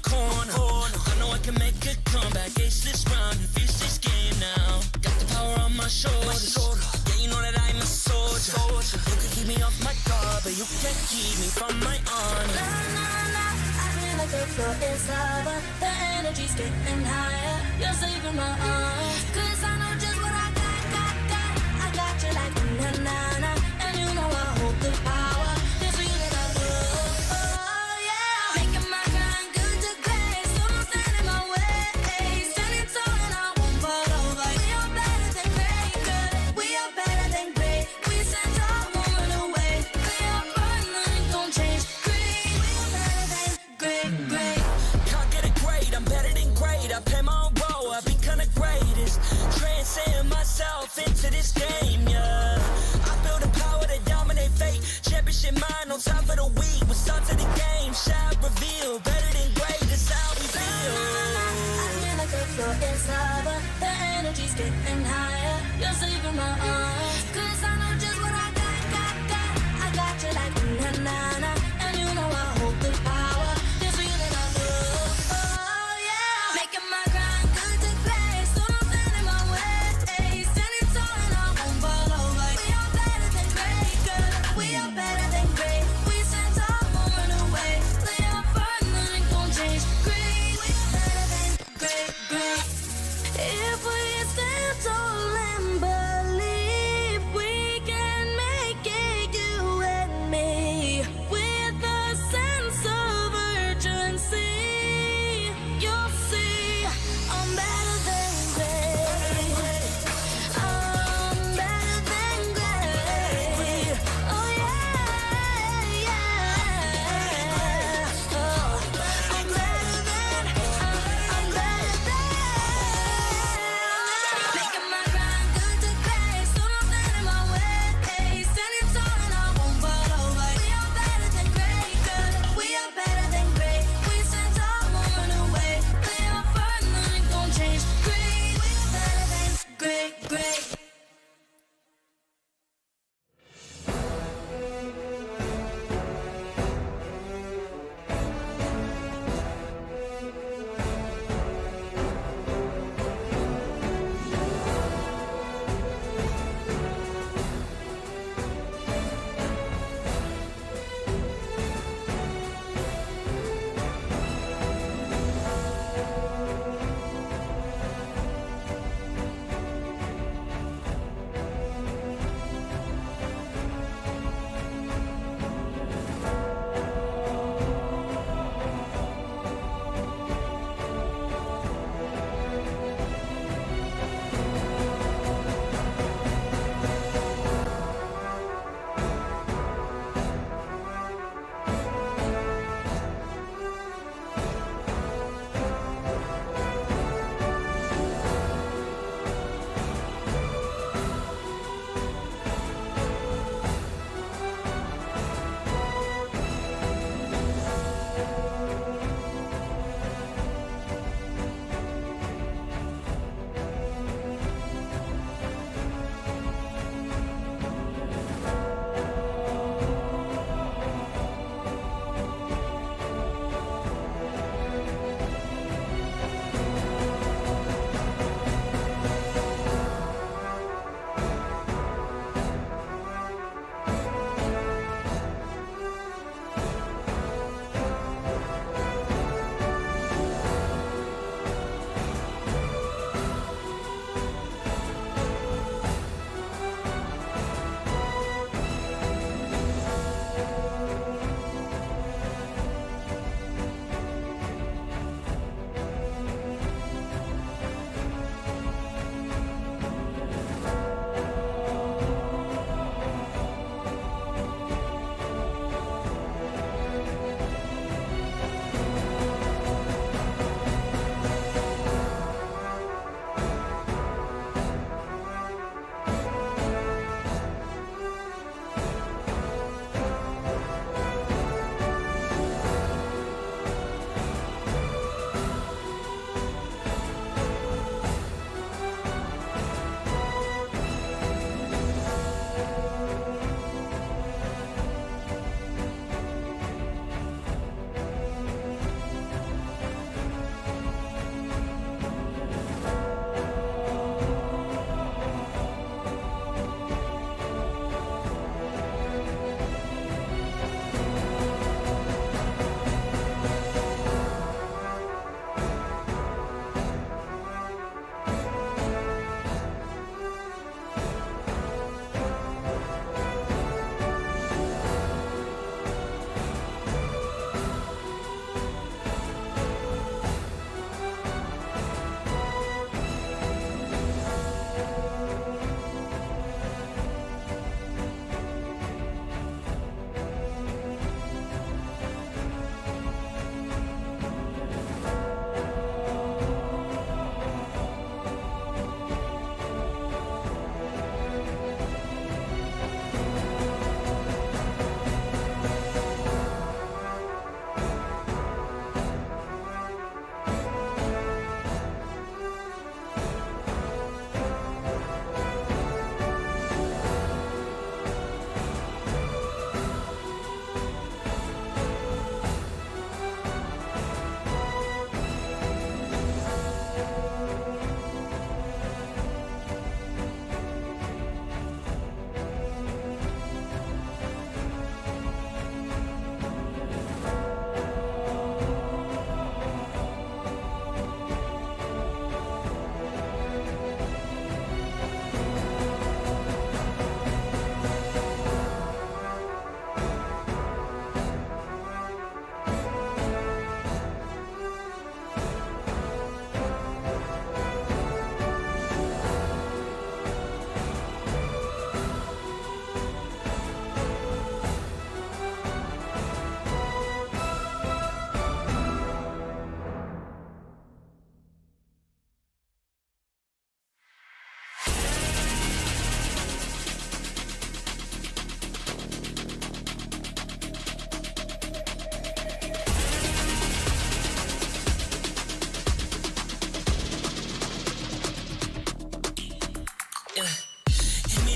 corner. I know I can make a comeback, ace this round and finish this game now. Got the power on my shoulders. Yeah, you know that I'm a soldier. You can keep me off my guard, but you can't keep me from my honor. Nah, nah, nah, I feel like the floor is lava. The energy's getting higher. You're saving my arms, 'cause I know just what I got. I got you like na na na, and you know I hold the power. This feeling I love, oh yeah. Making my grind good to great, so don't stand in my way. Standing tall and I won't fall over. We are better than great, good. We are better than great. We stand tall, won't run away. We are burning, nothing gon' change. Great, we are better than great. Can't get it great, I'm better than great. I play my own role, I become the greatest. Transcend myself into this game, yeah. I build a power to dominate fate. Championship mind on top of the week. We start to the game, shot reveal. Better than great, that's how we feel. I feel like the floor is lava. The energy's getting higher. You're saving my arms, 'cause I know just what I got. I got you like na na na, and you know I hold the power. This feeling I love, oh yeah. Making my grind good to great, so don't stand in my way. Standing tall and I won't fall over. We are better than great, good. We are better than great. We stand tall, won't run away. We are burning, nothing gon' change. Great, we are better than great. If we stand tall and believe.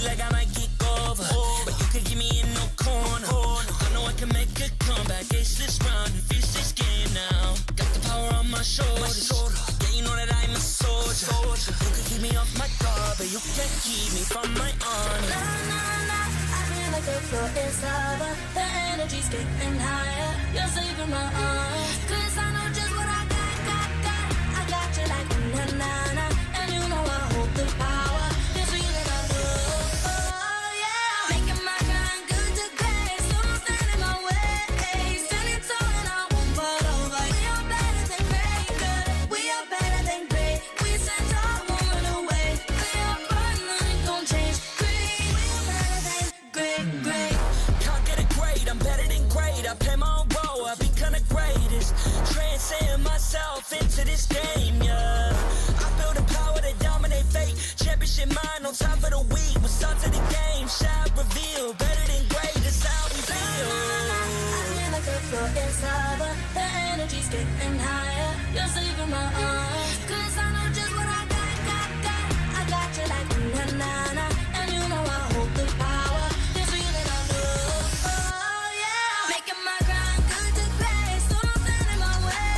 like I might get over, but you could give me in no corner. I know I can make a comeback, ace this round and finish this game now. Got the power on my shoulders, yeah, you know that I'm a soldier. You could keep me off my guard, but you can't keep me from my honor. Nah, nah, nah, I feel like the floor is lava. The energy's getting higher. You're saving my arms, 'cause I know just what I got. I got you like na-na-na, and you know I hold the power. This feeling I love, oh yeah. Making my grind good to great, so don't stand in my way. Standing tall and I won't fall over. We are better than great, good. We are better than great. We stand tall, won't run away. We are fun, nothing gon' change. Great, we are better than great. Can't get it great, I'm better than great. I play my own role, I become the greatest. Transcend myself into this game, yeah. I build a power to dominate fate. Championship mind on top of the week. We start to the game, shot reveal. Better than great, that's how we feel. I feel like the floor is lava. The energy's getting higher. You're saving my arms, 'cause I know just what I got. I got you like na-na-na, and you know I hold the power. This feeling I love, oh yeah. Making my grind good to great, so don't stand in my way.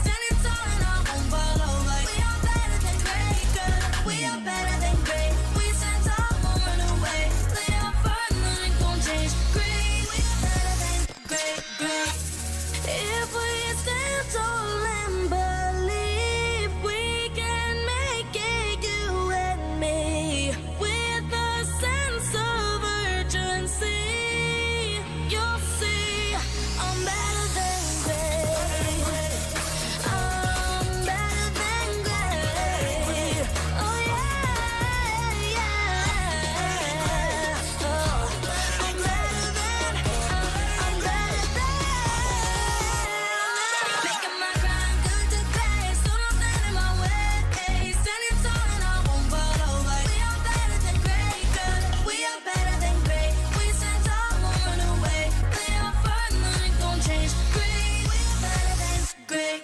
Standing tall and I won't fall over. We are better than great, good. We are better than great. We stand tall, won't run away. We are fun, nothing gon' change. Great, we are better than great. If we stand tall and believe we can make it, you and me, with a sense of urgency, you'll see I'm better than great. I'm better than great. Oh yeah, yeah. Oh, I'm better than. Making my grind good to great, so don't stand in my way. Standing tall and I won't fall over. We are better than great, good. We are better than great. We stand tall, won't run away. We are fun, nothing gon' change. Great, we are better than great.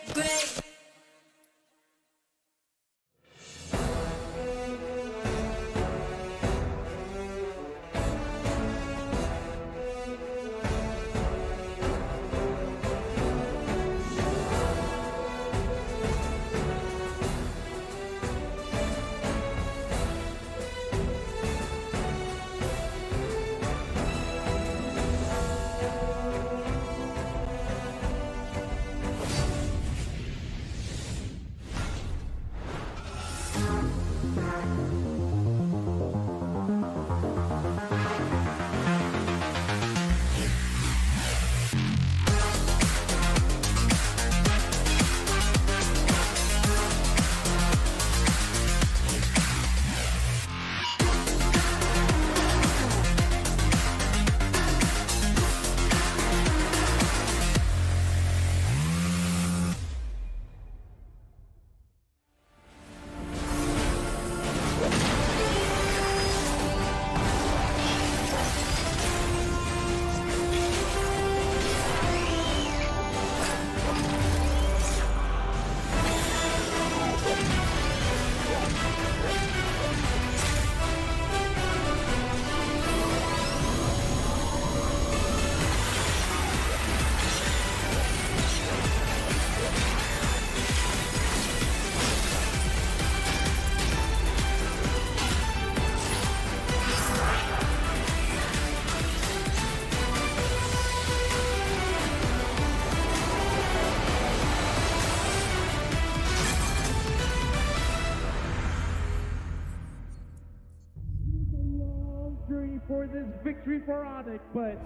For this victory for Onyx, but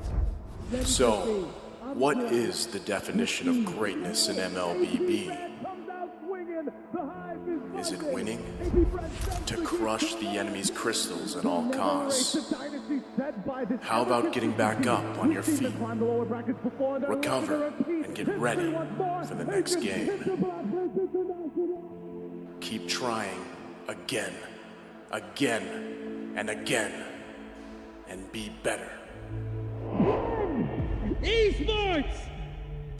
So, what is the definition of greatness in MLBB? Is it winning? To crush the enemy's crystals at all costs? How about getting back up on your feet? Recover and get ready for the next game. Keep trying again, and again, and be better. Esports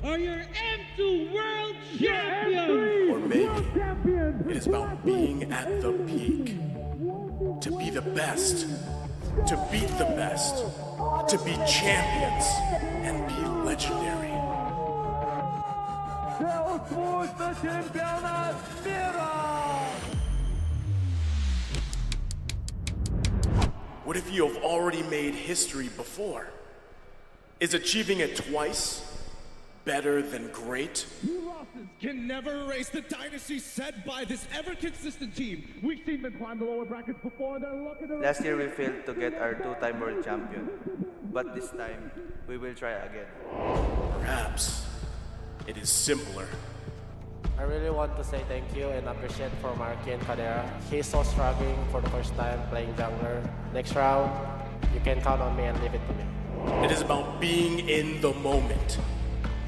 are your M2 World Champions! Or maybe it is about being at the peak. To be the best to beat the best, to be champions, and be legendary. What if you have already made history before? Is achieving it twice better than great? Two losses can never erase the dynasty set by this ever-consistent team. We've seen them climb the lower brackets before. They're looking to... Last year we failed to get our two-time world champion, but this time we will try again. Perhaps it is simpler. I really want to say thank you and appreciate for Marky and Cadera. He's so struggling for the first time playing jungler. Next round, you can count on me and leave it to me. It is about being in the moment,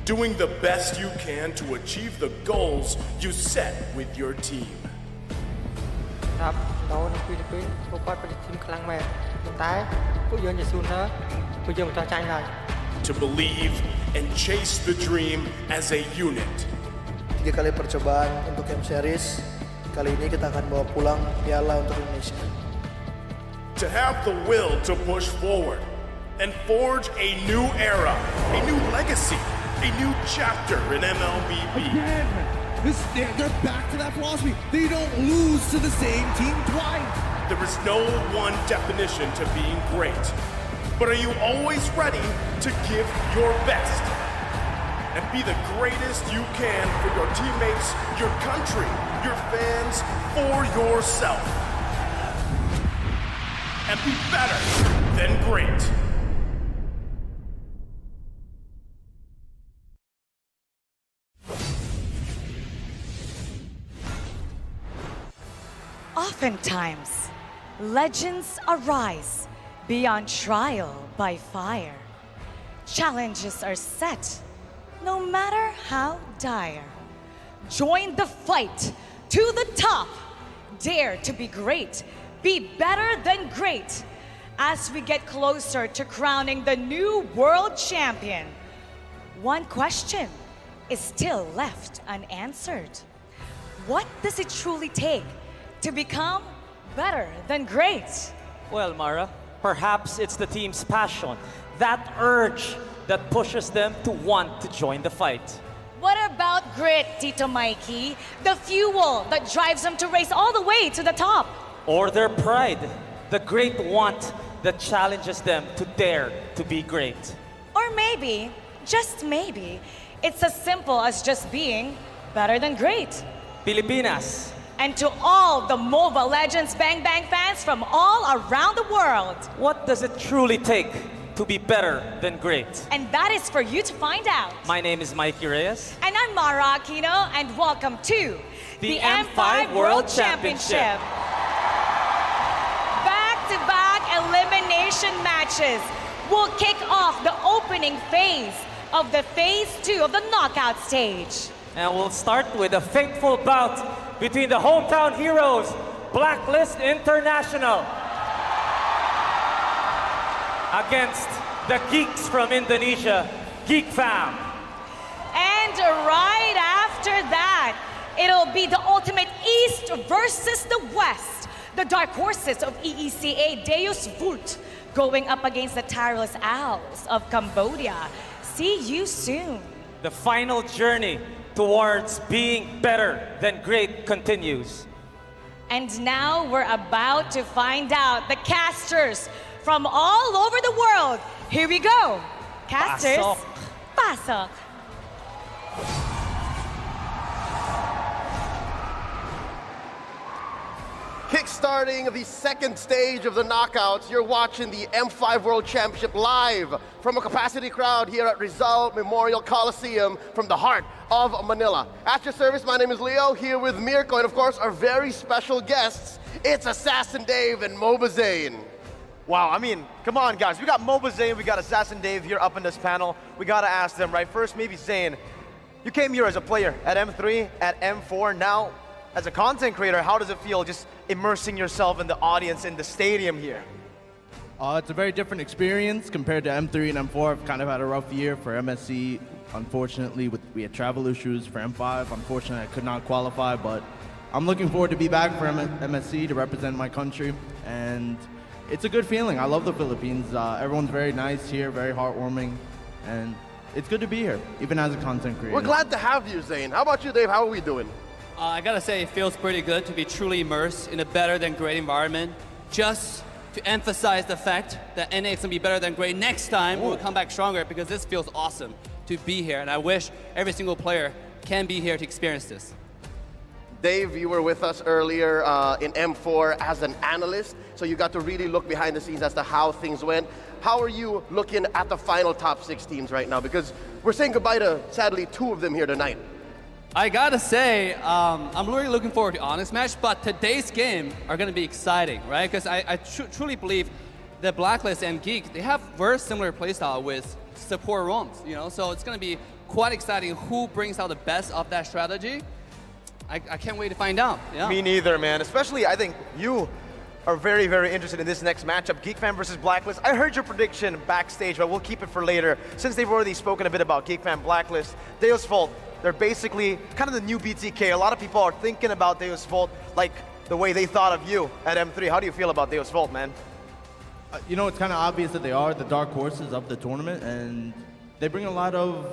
doing the best you can to achieve the goals you set with your team. ครับเราในฟิลิปปินส์พวกเขาเป็นทีมខ្លាំងមែនប៉ុន្តែពួកយើងជាស៊ូនណាពួកយើងមិនចង់ចាញ់ឡើយ To believe and chase the dream as a unit. 3 kali percobaan untuk game series. Kali ini kita akan bawa pulang piala untuk Indonesia. To have the will to push forward and forge a new era, a new legacy, a new chapter in MLBB. Again, they're back to that philosophy. They don't lose to the same team twice. There is no one definition to being great, but are you always ready to give your best and be the greatest you can for your teammates, your country, your fans, for yourself, and be better than great? Oftentimes, legends arise beyond trial by fire. Challenges are set, no matter how dire. Join the fight to the top. Dare to be great, be better than great. As we get closer to crowning the new world champion, one question is still left unanswered. What does it truly take to become better than great? Well, Mara, perhaps it's the team's passion, that urge that pushes them to want to join the fight. What about grit, Tito Mikey? The fuel that drives them to race all the way to the top. Or their pride, the great want that challenges them to dare to be great. Or maybe, just maybe, it's as simple as just being better than great. Pilipinas, And to all the Mobile Legends Bang Bang fans from all around the world. what does it truly take to be better than great? And that is for you to find out. My name is Mikey Reyes. And I'm Mara Aquino, and welcome to The M5 World Championship. Back-to-back elimination matches will kick off the opening phase of the Phase 2 of the knockout stage. And we'll start with a fateful bout between the hometown heroes, Blacklist International, against the geeks from Indonesia, GEEK fam. And right after that, it'll be the ultimate East versus the West. The dark horses of EECA DEVU going up against the tireless owls of Cambodia. See you soon. The final journey towards being better than great continues. And now we're about to find out the casters from all over the world. Here we go. Casters, pasok. Kickstarting the second stage of the knockouts, you're watching the M5 World Championship live from a capacity crowd here at Rizal Memorial Coliseum from the heart of Manila. At your service, my name is Leo, here with Mirko, and of course our very special guests. It's Assassin Dave and Moba Zane. Wow, I mean, come on guys, we got Moba Zane, we got Assassin Dave here up in this panel. We gotta ask them, right? First, maybe Zane, you came here as a player at M3, at M4, now as a content creator, how does it feel just immersing yourself in the audience in the stadium here? It's a very different experience compared to M3 and M4. I've kind of had a rough year for MSC. Unfortunately, we had travel issues for M5. Unfortunately, I could not qualify, but I'm looking forward to be back for MSC to represent my country. And it's a good feeling. I love the Philippines. Everyone's very nice here, very heartwarming, and it's good to be here, even as a content creator. We're glad to have you, Zane. How about you, Dave? How are we doing? I gotta say, it feels pretty good to be truly immersed in a better than great environment. Just to emphasize the fact that NA is gonna be better than great next time. We'll come back stronger because this feels awesome to be here. And I wish every single player can be here to experience this. Dave, you were with us earlier in M4 as an analyst, so you got to really look behind the scenes as to how things went. How are you looking at the final top 6 teams right now? Because we're saying goodbye to, sadly, 2 of them here tonight. I gotta say, I'm really looking forward to Onyx match, but today's game are gonna be exciting, right? Because I truly believe that Blacklist and GEEK, they have very similar playstyle with support roams, you know? So it's gonna be quite exciting who brings out the best of that strategy. I can't wait to find out. Yeah. Me neither, man. Especially, I think you are very, very interested in this next matchup, GEEK Fam versus Blacklist. I heard your prediction backstage, but we'll keep it for later. Since they've already spoken a bit about GEEK Fam Blacklist, Deus Vult, they're basically kind of the new BTK. A lot of people are thinking about Deus Vult like the way they thought of you at M3. How do you feel about Deus Vult, man? You know, it's kind of obvious that they are the dark horses of the tournament, and they bring a lot of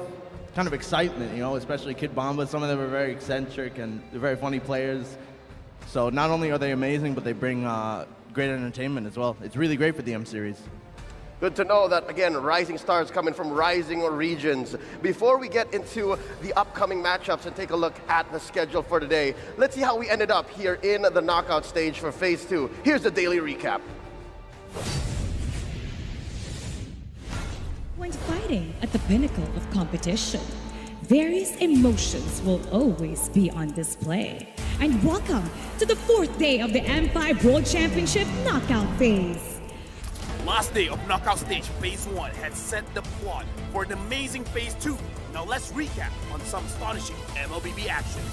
kind of excitement, you know, especially Kid Bomba. Some of them are very eccentric and they're very funny players. So not only are they amazing, but they bring great entertainment as well. It's really great for the M Series. Good to know that, again, rising stars coming from rising regions. Before we get into the upcoming matchups and take a look at the schedule for today, let's see how we ended up here in the knockout stage for Phase 2. Here's the daily recap. When fighting at the pinnacle of competition, various emotions will always be on display. And welcome to the 4th day of the M5 World Championship knockout phase. Last day of knockout stage Phase 1 had set the plot for an amazing Phase 2. Now let's recap on some astonishing MLBB actions.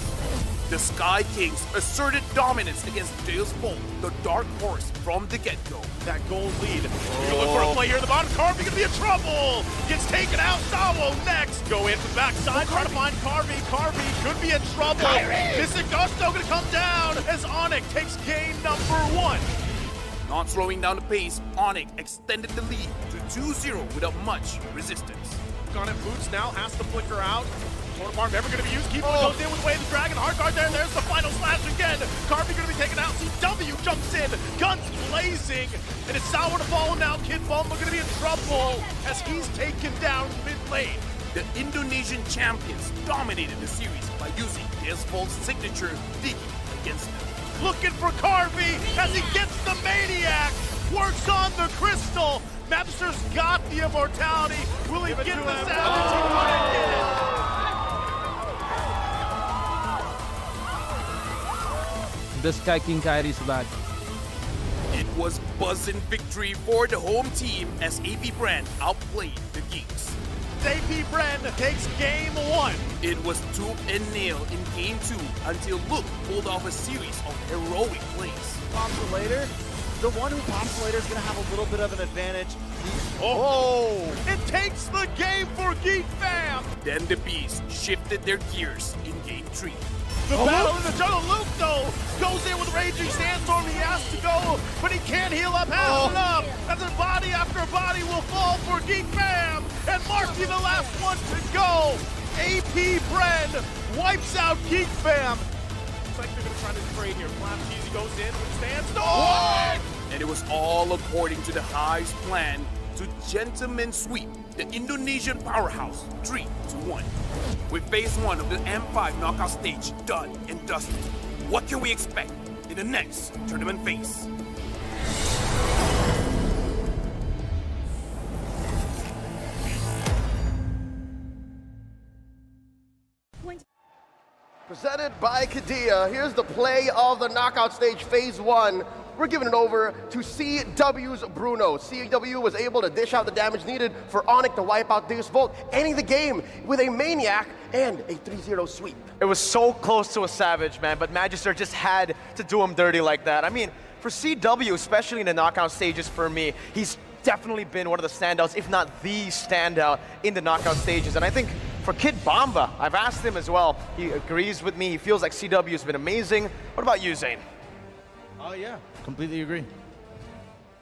The Sky Kings asserted dominance against Deus Vult, the dark horse from the get-go. That gold lead. You're gonna look for a play here in the bottom. Carvey gonna be in trouble. Gets taken out. Sawo next. Go in from the backside. Trying to find Carvey. Carvey could be in trouble. Mystic Gusto gonna come down as Onyx takes game number 1. Not slowing down the pace, Onyx extended the lead to 2-0 without much resistance. Gun and Boots now has to flicker out. Totem Farm never going to be used. Keeper goes in with Way of the Dragon. Hard guard there. There's the final slash again. Carvey going to be taken out. CW jumps in. Guns blazing. And it's Sour to follow now. Kid Bomba going to be in trouble as he's taken down mid lane. The Indonesian champions dominated the series by using Deus Vult's signature digging against them. Looking for Carvey as he gets the Maniac. Works on the Crystal. Mapster's got the immortality. Will he get the Savage? He couldn't get it. The Sky King Kyrie's back. It was buzzing victory for the home team as AP Brand outplayed the Geeks. AP Brand takes game 1. It was tooth and nail in game 2 until Luke pulled off a series of heroic plays. Pops later. The one who pops later is going to have a little bit of an advantage. Oh! It takes the game for GEEK Fam! Then the Beast shifted their gears in game 3. The battle in the jungle. Luke, though, goes in with Raging Sandstorm. He has to go, but he can't heal up half enough. As a body after body will fall for GEEK Fam. And Marky, the last one to go. AP Brand wipes out GEEK Fam. Looks like they're going to try to trade here. Flap Cheesy goes in with Sandstorm. And it was all according to the Hive's plan to gentlemen sweep the Indonesian powerhouse 3-1. With Phase 1 of the M5 knockout stage done and dusted, what can we expect in the next tournament phase? Presented by Kadia, here's the play of the knockout stage Phase 1. We're giving it over to CW's Bruno. CW was able to dish out the damage needed for Onyx to wipe out Deus Vult, ending the game with a Maniac and a 3-0 sweep. It was so close to a Savage, man, but Magister just had to do him dirty like that. I mean, for CW, especially in the knockout stages for me, he's definitely been one of the standouts, if not the standout in the knockout stages. And I think for Kid Bomba, I've asked him as well. He agrees with me. He feels like CW has been amazing. What about you, Zane? Oh, yeah. Completely agree.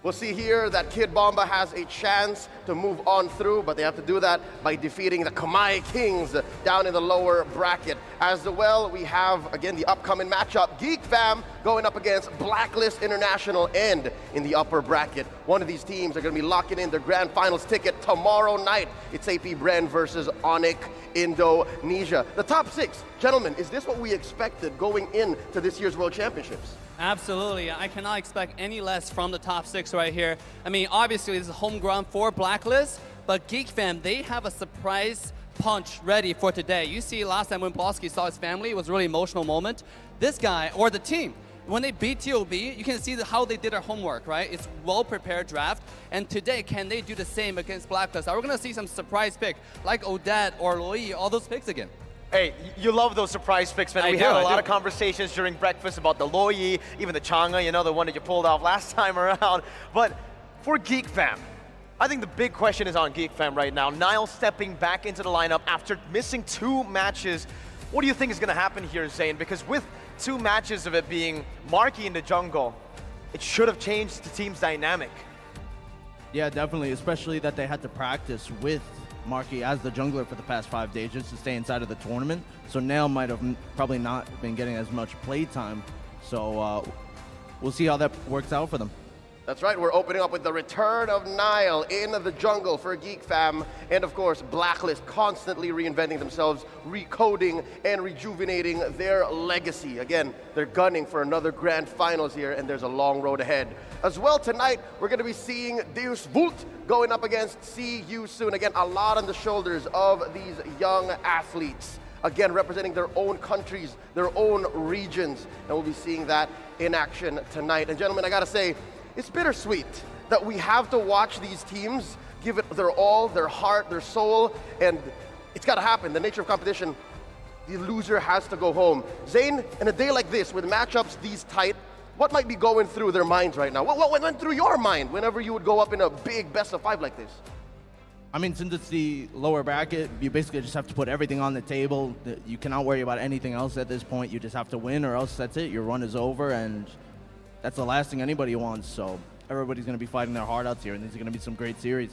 We'll see here that Kid Bomba has a chance to move on through, but they have to do that by defeating the Kamai Kings down in the lower bracket. As well, we have, again, the upcoming matchup, GEEK Fam going up against Blacklist International and in the upper bracket. One of these teams are going to be locking in their grand finals ticket tomorrow night. It's AP Bren versus Onyx Indonesia. The top 6, gentlemen, is this what we expected going into this year's World Championships? Absolutely. I cannot expect any less from the top 6 right here. I mean, obviously, this is home ground for Blacklist, but GEEK Fam, they have a surprise punch ready for today. You see, last time when Blosky saw his family, it was a really emotional moment. This guy, or the team, when they beat TOB, you can see how they did their homework, right? It's well-prepared draft. And today, can they do the same against Blacklist? Are we going to see some surprise pick, like Odette or Loi, all those picks again? Hey, you love those surprise picks, man. We had a lot of conversations during breakfast about the Loi, even the Chang'e, you know, the one that you pulled off last time around. But for GEEK Fam, I think the big question is on GEEK Fam right now. Niall stepping back into the lineup after missing 2 matches. What do you think is going to happen here, Zane? Because with 2 matches of it being Marky in the jungle, it should have changed the team's dynamic. Yeah, definitely, especially that they had to practice with Marky as the jungler for the past 5 days just to stay inside of the tournament. So Nail might have probably not been getting as much play time. So we'll see how that works out for them. That's right, we're opening up with the return of Niall in the jungle for GEEK Fam. And of course, Blacklist constantly reinventing themselves, recoding and rejuvenating their legacy. Again, they're gunning for another grand finals here, and there's a long road ahead. As well, tonight, we're going to be seeing DEVU going up against See You Soon. Again, a lot on the shoulders of these young athletes. Again, representing their own countries, their own regions. And we'll be seeing that in action tonight. And gentlemen, I gotta say, it's bittersweet that we have to watch these teams give it their all, their heart, their soul, and it's gotta happen. The nature of competition, the loser has to go home. Zane, in a day like this, with matchups these tight, what might be going through their minds right now? What went through your mind whenever you would go up in a big best of 5 like this? I mean, since it's the lower bracket, you basically just have to put everything on the table. You cannot worry about anything else at this point. You just have to win, or else that's it. Your run is over, and that's the last thing anybody wants. So everybody's going to be fighting their heart out here, and these are going to be some great series.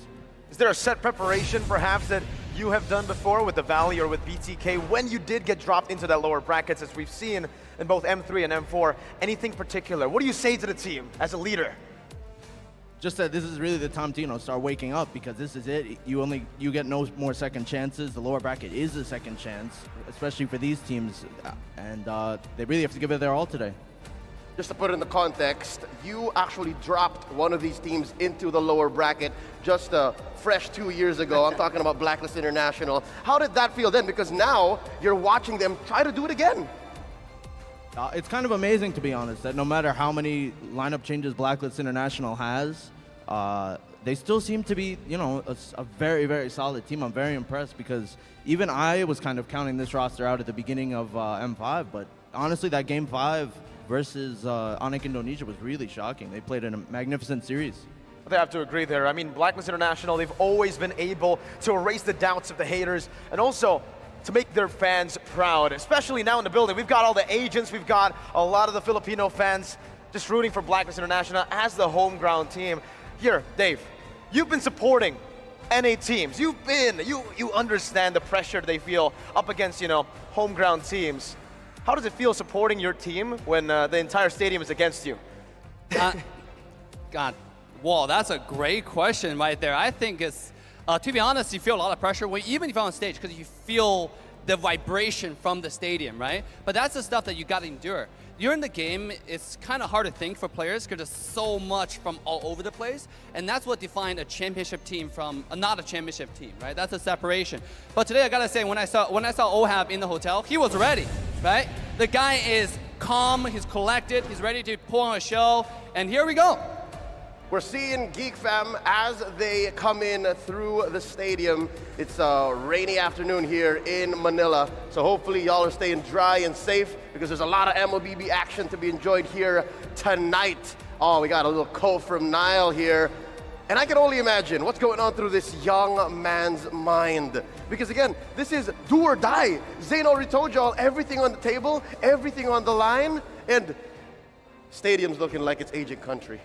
Is there a set preparation, perhaps, that you have done before with the Valley or with BTK when you did get dropped into that lower brackets, as we've seen in both M3 and M4? Anything particular? What do you say to the team as a leader? Just that this is really the time to, start waking up, because this is it. You get no more second chances. The lower bracket is a second chance, especially for these teams, and they really have to give it their all today. Just to put it in the context, you actually dropped one of these teams into the lower bracket just a fresh 2 years ago. I'm talking about Blacklist International. How did that feel then? Because now you're watching them try to do it again. It's kind of amazing, to be honest, that no matter how many lineup changes Blacklist International has, they still seem to be, a very, very solid team. I'm very impressed, because even I was kind of counting this roster out at the beginning of M5, but honestly, that Game 5 versus Onyx Indonesia was really shocking. They played in a magnificent series. They have to agree there. I mean, Blacklist International, they've always been able to erase the doubts of the haters, and also to make their fans proud, especially now in the building. We've got all the agents, we've got a lot of the Filipino fans just rooting for Blacklist International as the home ground team. Here, Dave, you've been supporting NA teams. You understand the pressure they feel up against, home ground teams. How does it feel supporting your team when the entire stadium is against you? God, wow, that's a great question right there. I think it's, to be honest, you feel a lot of pressure even if you're on stage, because you feel the vibration from the stadium, right? But that's the stuff that you got to endure. During the game, it's kind of hard to think for players because there's so much from all over the place, and that's what defines a championship team from not a championship team, right? That's a separation. But today, I gotta say, when I saw Ohab in the hotel, he was ready, right? The guy is calm, he's collected, he's ready to pull on a show, and here we go. We're seeing GEEK Fam as they come in through the stadium. It's a rainy afternoon here in Manila, so hopefully y'all are staying dry and safe, because there's a lot of MLBB action to be enjoyed here tonight. Oh, we got a little call from Niall here. And I can only imagine what's going on through this young man's mind. Because again, this is do or die. Zane already told y'all everything on the table, everything on the line, and stadium's looking like it's aging country.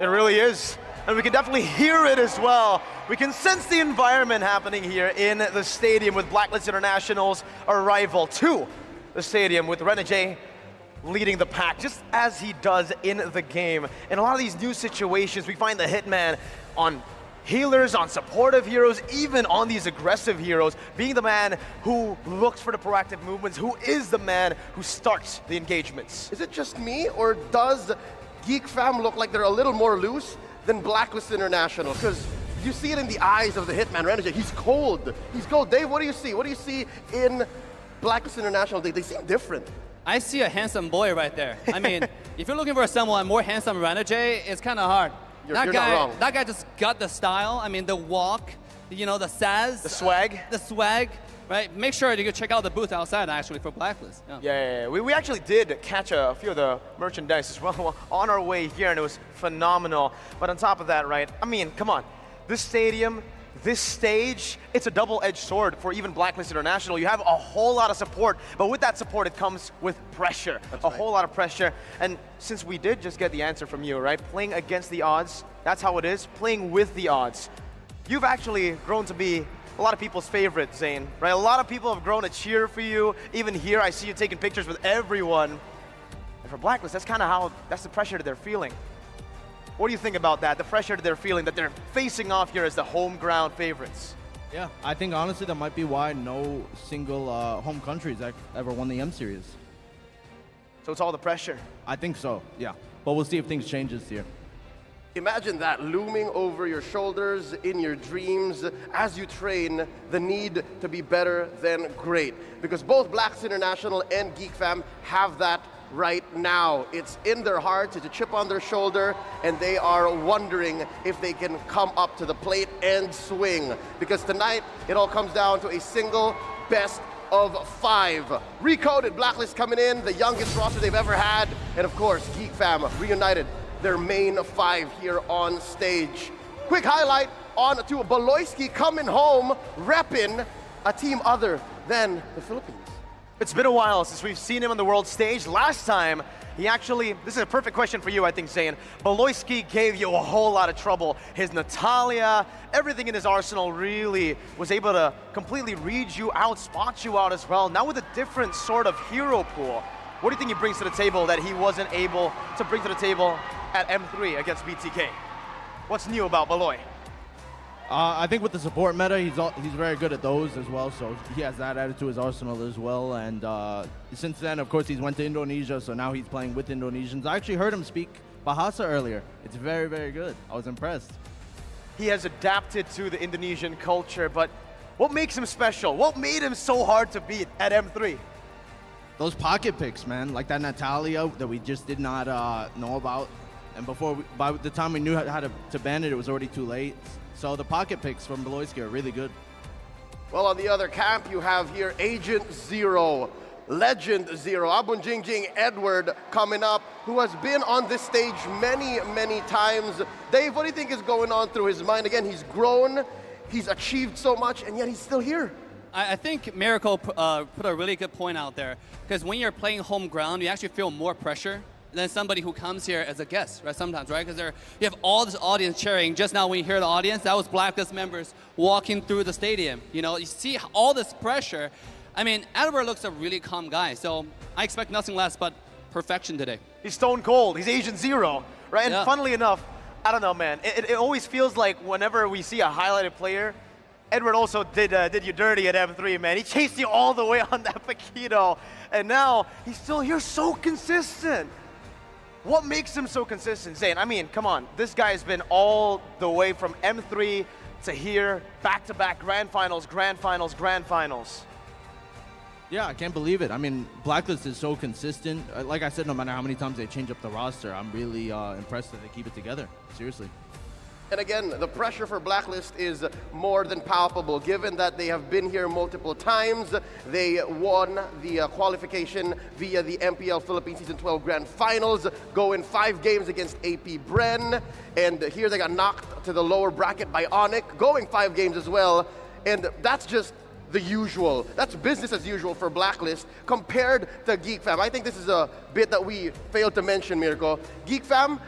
It really is. And we can definitely hear it as well. We can sense the environment happening here in the stadium with Blacklist International's arrival to the stadium with Renegade leading the pack, just as he does in the game. In a lot of these new situations, we find the Hitman on healers, on supportive heroes, even on these aggressive heroes, being the man who looks for the proactive movements, who is the man who starts the engagements. Is it just me, or does GEEK fam look like they're a little more loose than Blacklist International? Because you see it in the eyes of the Hitman Renegade. He's cold. He's cold. Dave, what do you see? What do you see in Blacklist International? They seem different. I see a handsome boy right there. I mean, if you're looking for someone more handsome than Renegade, it's kind of hard. You're not wrong. That guy just got the style. I mean, the walk, you know, the sass. The swag. The swag, right? Make sure you can check out the booth outside, actually, for Blacklist. Yeah. We actually did catch a few of the merchandise as well on our way here, and it was phenomenal. But on top of that, right, I mean, come on. This stadium, this stage, it's a double-edged sword for even Blacklist International. You have a whole lot of support, but with that support, it comes with pressure. That's a whole lot of pressure. And since we did just get the answer from you, right? Playing against the odds, that's how it is. Playing with the odds. You've actually grown to be a lot of people's favorite, Zane, right? A lot of people have grown to cheer for you. Even here, I see you taking pictures with everyone. And for Blacklist, that's kind of how, that's the pressure that they're feeling. What do you think about that? The pressure that they're feeling, that they're facing off here as the home ground favorites? Yeah, I think honestly that might be why no single home country's ever won the M Series. So it's all the pressure? I think so, yeah. But we'll see if things change this year. Imagine that looming over your shoulders in your dreams as you train, the need to be better than great. Because both Blacklist International and GEEK fam have that right now. It's in their hearts, it's a chip on their shoulder, and they are wondering if they can come up to the plate and swing. Because tonight, it all comes down to a single best of 5. Recoded Blacklist coming in, the youngest roster they've ever had, and of course, GEEK fam reunited their main 5 here on stage. Quick highlight on to Beloyski coming home, repping a team other than the Philippines. It's been a while since we've seen him on the world stage. Last time, he actually, this is a perfect question for you, I think, Zane. Beloyski gave you a whole lot of trouble. His Natalia, everything in his arsenal really was able to completely read you out, spot you out as well. Now with a different sort of hero pool, what do you think he brings to the table that he wasn't able to bring to the table at M3 against BTK? What's new about Beloy? I think with the support meta, he's very good at those as well, so he has that added to his arsenal as well. And since then, of course, he's went to Indonesia, so now he's playing with Indonesians. I actually heard him speak Bahasa earlier. It's very, very good. I was impressed. He has adapted to the Indonesian culture, but what makes him special? What made him so hard to beat at M3? Those pocket picks, man, like that Natalia that we just did not know about. And by the time we knew how to ban it, it was already too late. So the pocket picks from Beloyski are really good. Well, on the other camp, you have here Agent Zero, Legend Zero, Abun Jingjing Edward coming up, who has been on this stage many, many times. Dave, what do you think is going on through his mind? Again, he's grown, he's achieved so much, and yet he's still here. I think Miracle put a really good point out there, because when you're playing home ground, you actually feel more pressure than somebody who comes here as a guest, right? Sometimes, right? Because you have all this audience cheering. Just now when you hear the audience, that was Blacklist members walking through the stadium. You know, you see all this pressure. I mean, Edward looks a really calm guy, so I expect nothing less but perfection today. He's stone cold. He's Agent Zero, right? And yeah. Funnily enough, I don't know, man. It always feels like whenever we see a highlighted player, Edward also did you dirty at M3, man. He chased you all the way on that Paquito, and now he's still here, so consistent. What makes him so consistent, Zane? I mean, come on. This guy's been all the way from M3 to here, back-to-back grand finals, grand finals, grand finals. Yeah, I can't believe it. I mean, Blacklist is so consistent. Like I said, no matter how many times they change up the roster, I'm really impressed that they keep it together. Seriously. And again, the pressure for Blacklist is more than palpable, given that they have been here multiple times. They won the qualification via the MPL Philippines Season 12 Grand Finals, going 5 games against AP Bren. And here they got knocked to the lower bracket by Onyx, going 5 games as well. And that's just the usual. That's business as usual for Blacklist compared to GEEK fam. I think this is a bit that we failed to mention, Mirko. GEEK fam,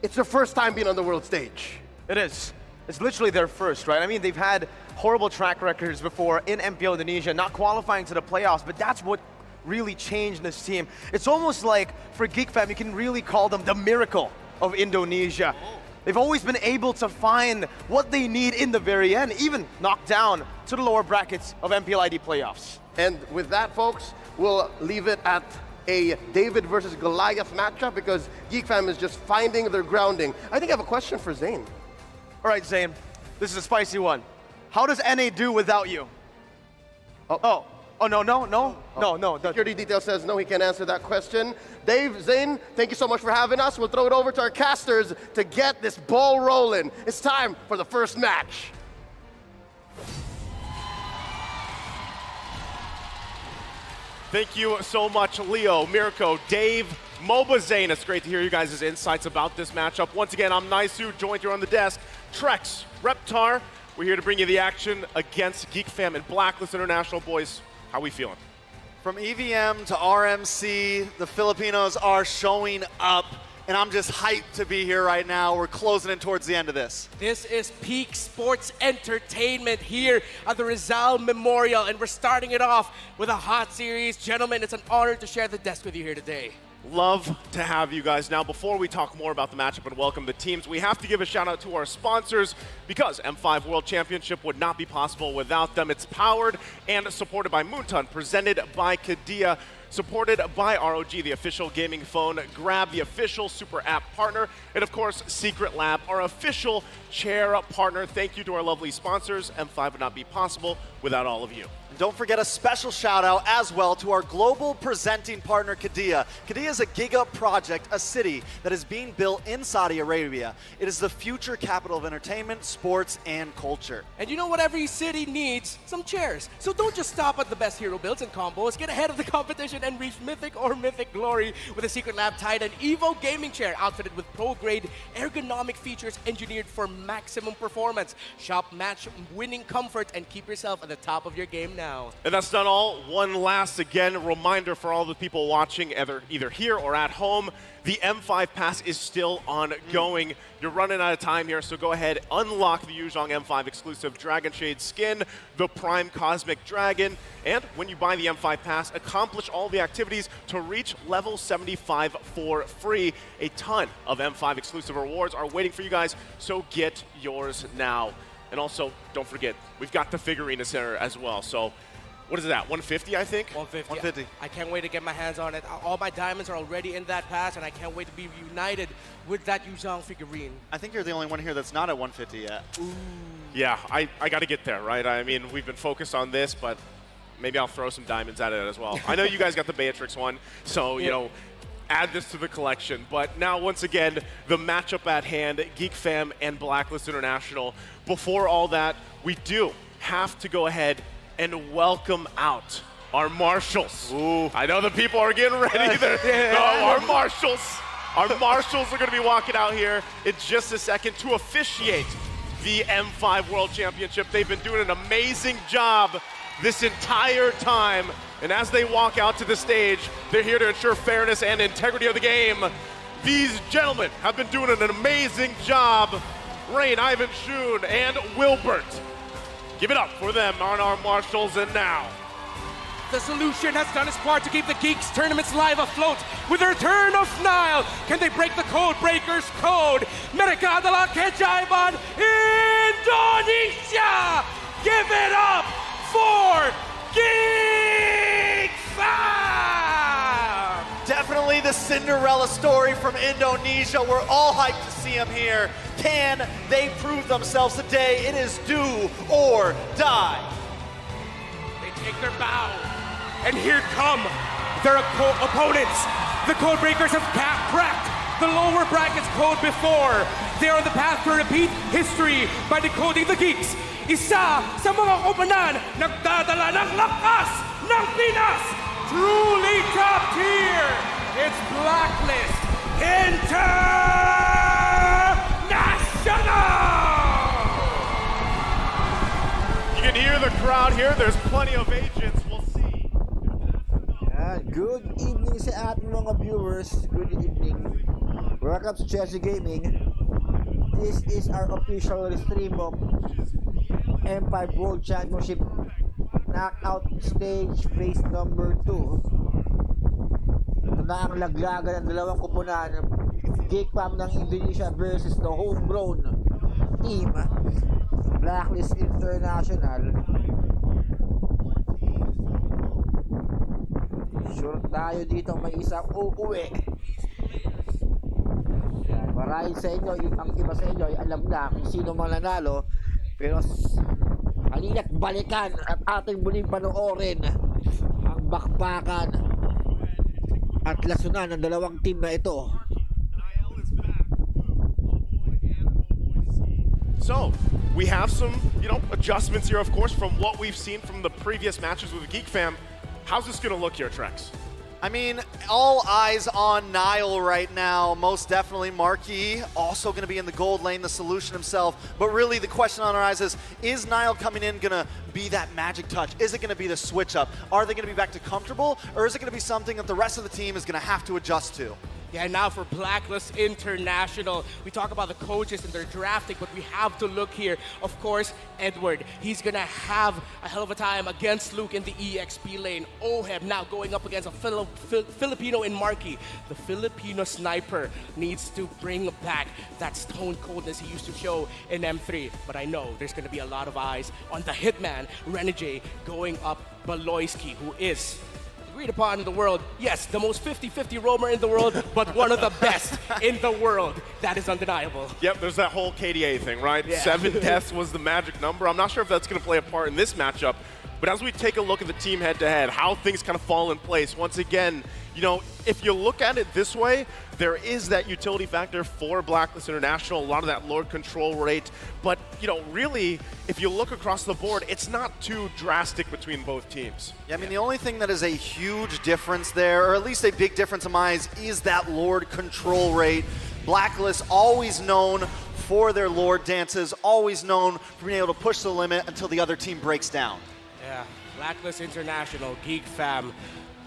it's their first time being on the world stage. It is. It's literally their first, right? I mean, they've had horrible track records before in MPL Indonesia, not qualifying to the playoffs, but that's what really changed this team. It's almost like, for GEEK fam, you can really call them the miracle of Indonesia. They've always been able to find what they need in the very end, even knock down to the lower brackets of MPL ID playoffs. And with that, folks, we'll leave it at a David versus Goliath matchup because GEEK fam is just finding their grounding. I think I have a question for Zane. All right, Zane, this is a spicy one. How does NA do without you? No. Security detail says no, he can't answer that question. Dave, Zane, thank you so much for having us. We'll throw it over to our casters to get this ball rolling. It's time for the first match. Thank you so much, Leo, Mirko, Dave, MobaZane. It's great to hear you guys' insights about this matchup. Once again, I'm Naisu, joined here on the desk. Trex, Reptar, we're here to bring you the action against GEEK fam and Blacklist International. Boys, how we feeling? From EVM to RMC, the Filipinos are showing up, and I'm just hyped to be here right now. We're closing in towards the end of this. This is peak sports entertainment here at the Rizal Memorial, and we're starting it off with a hot series. Gentlemen, it's an honor to share the desk with you here today. Love to have you guys. Now, before we talk more about the matchup and welcome the teams, we have to give a shout out to our sponsors because M5 World Championship would not be possible without them. It's powered and supported by Moonton, presented by Kadia, supported by ROG, the official gaming phone, Grab, the official super app partner, and of course, Secret Lab, our official chair partner. Thank you to our lovely sponsors. M5 would not be possible without all of you. And don't forget a special shout out as well to our global presenting partner, Kadia. Kadia is a giga project, a city that is being built in Saudi Arabia. It is the future capital of entertainment, sports, and culture. And you know what every city needs? Some chairs. So don't just stop at the best hero builds and combos. Get ahead of the competition and reach mythic or mythic glory with a Secret Lab Titan Evo gaming chair outfitted with pro-grade ergonomic features engineered for maximum performance. Shop match winning comfort and keep yourself at the top of your game now. And that's not all. One last, again, reminder for all the people watching, either here or at home, the M5 Pass is still ongoing. You're running out of time here, so go ahead, unlock the Yuzhong M5 exclusive Dragon Shade skin, the Prime Cosmic Dragon, and when you buy the M5 Pass, accomplish all the activities to reach level 75 for free. A ton of M5 exclusive rewards are waiting for you guys, so get yours now. And also, don't forget, we've got the figurines here as well, so what is that, 150, I think? 150. I can't wait to get my hands on it. All my diamonds are already in that pass, and I can't wait to be reunited with that Yuzhong figurine. I think you're the only one here that's not at 150 yet. Ooh. Yeah, I got to get there, right? I mean, we've been focused on this, but maybe I'll throw some diamonds at it as well. I know you guys got the Beatrix one, so, you know, add this to the collection. But now, once again, the matchup at hand, GEEK fam and Blacklist International. Before all that, we do have to go ahead and welcome out our marshals. Ooh. I know the people are getting ready. Our marshals. Our marshals are going to be walking out here in just a second to officiate the M5 World Championship. They've been doing an amazing job this entire time. And as they walk out to the stage, they're here to ensure fairness and integrity of the game. These gentlemen have been doing an amazing job. Rain, Ivan Shun, and Wilbert. Give it up for them on our marshals, and now. The solution has done its part to keep the Geeks tournaments live afloat with the return of Nile. Can they break the code breakers code? Mereka adalah keajaiban Indonesia! Give it up for GEEK fam! Definitely the Cinderella story from Indonesia. We're all hyped to see them here. Can they prove themselves today? It is do or die. They take their bow, and here come their opponents. The code breakers have cracked the lower brackets code before. They're on the path to repeat history by decoding the Geeks. Isa sa mga koponan nagdadala ng lakas ng Pinas. Truly top tier. It's Blacklist International. You can hear the crowd here. There's plenty of agents. We'll see. Good evening sa ating mga viewers. Good evening. Welcome to ChezyGaming. This is our official Restream of M5 World Championship Knockout Stage Phase number 2. Ito na ang laglagan ng dalawang kupunan, GEEK ng Indonesia versus the homegrown team, Blacklist International. Sure tayo dito may isang uuwi. Marahil sa inyo, ang iba sa inyo ay alam na kung sino mang nanalo, pero halina't balikan at ating muling panoorin ang bakbakan at lasunan ng dalawang team na ito. So, we have some, adjustments here, of course, from what we've seen from the previous matches with the GEEK fam. How's this going to look here, Trex? I mean, all eyes on Niall right now. Most definitely Marquis, also going to be in the gold lane, the solution himself. But really the question on our eyes is Niall coming in going to be that magic touch? Is it going to be the switch up? Are they going to be back to comfortable? Or is it going to be something that the rest of the team is going to have to adjust to? Yeah, now for Blacklist International, we talk about the coaches and their drafting, but we have to look here. Of course, Edward, he's gonna have a hell of a time against Luke in the EXP lane. Oheb now going up against a Filipino in Marquis. The Filipino sniper needs to bring back that stone coldness he used to show in M3. But I know there's gonna be a lot of eyes on the hitman, Renegade, going up Baloyski, who is agreed upon in the world, yes, the most 50-50 roamer in the world, but one of the best in the world. That is undeniable. Yep, there's that whole KDA thing, right? Yeah. 7 deaths was the magic number. I'm not sure if that's going to play a part in this matchup, but as we take a look at the team head-to-head, how things kind of fall in place, once again, if you look at it this way, there is that utility factor for Blacklist International, a lot of that Lord control rate, but, really, if you look across the board, it's not too drastic between both teams. Yeah, I mean, the only thing that is a huge difference there, or at least a big difference in my eyes, is that Lord control rate. Blacklist always known for their Lord dances, always known for being able to push the limit until the other team breaks down. Yeah, Blacklist International, GEEK fam.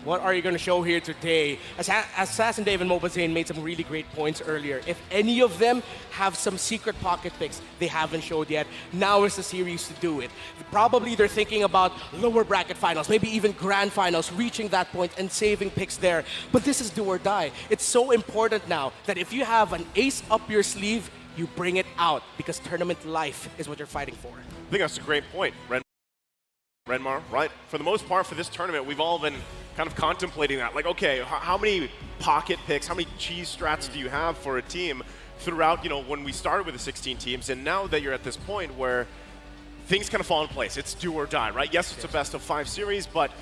What are you going to show here today? Assassin Dave and Mobazane made some really great points earlier. If any of them have some secret pocket picks they haven't showed yet, now is the series to do it. Probably they're thinking about lower bracket finals, maybe even grand finals, reaching that point and saving picks there. But this is do or die. It's so important now that if you have an ace up your sleeve, you bring it out because tournament life is what you're fighting for. I think that's a great point, Renmar, right? For the most part for this tournament, we've all been kind of contemplating that. Like, okay, how many pocket picks, how many cheese strats do you have for a team throughout, when we started with the 16 teams, and now that you're at this point where things kind of fall in place. It's do or die, right? Yes, it's a best of 5 series, but,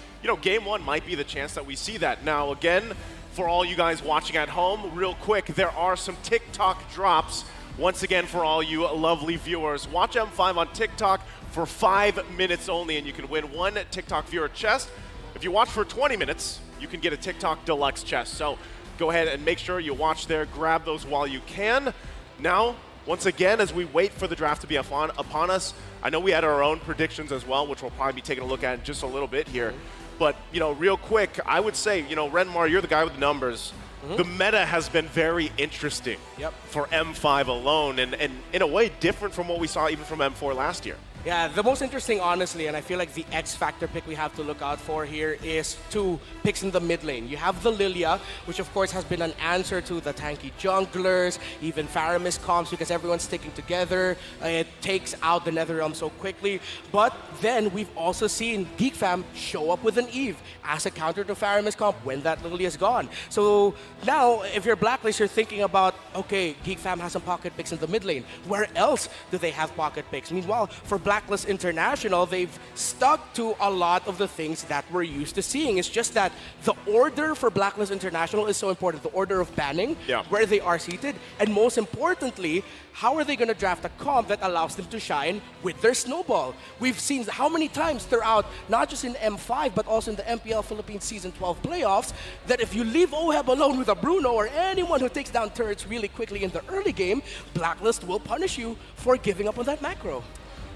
game 1 might be the chance that we see that. Now, again, for all you guys watching at home, real quick, there are some TikTok drops. Once again, for all you lovely viewers, watch M5 on TikTok for 5 minutes only, and you can win 1 TikTok viewer chest. If you watch for 20 minutes, you can get a TikTok deluxe chest. So go ahead and make sure you watch there, grab those while you can. Now, once again, as we wait for the draft to be upon us, I know we had our own predictions as well, which we'll probably be taking a look at in just a little bit here. But, real quick, I would say, Renmar, you're the guy with the numbers. The meta has been very interesting for M5 alone, and in a way different from what we saw even from M4 last year. Yeah, the most interesting, honestly, and I feel like the X factor pick we have to look out for here is 2 picks in the mid lane. You have the Lilia, which of course has been an answer to the tanky junglers, even Faramis comps because everyone's sticking together. It takes out the Netherrealm so quickly. But then we've also seen GEEK fam show up with an Eve as a counter to Faramis comp when that Lilia is gone. So now, if you're Blacklist, you're thinking about, okay, GEEK fam has some pocket picks in the mid lane. Where else do they have pocket picks? Meanwhile, for Blacklist International, they've stuck to a lot of the things that we're used to seeing. It's just that the order for Blacklist International is so important. The order of banning, where they are seated, and most importantly, how are they going to draft a comp that allows them to shine with their snowball? We've seen how many times throughout, not just in M5, but also in the MPL Philippines Season 12 playoffs, that if you leave Oheb alone with a Bruno or anyone who takes down turrets really quickly in the early game, Blacklist will punish you for giving up on that macro.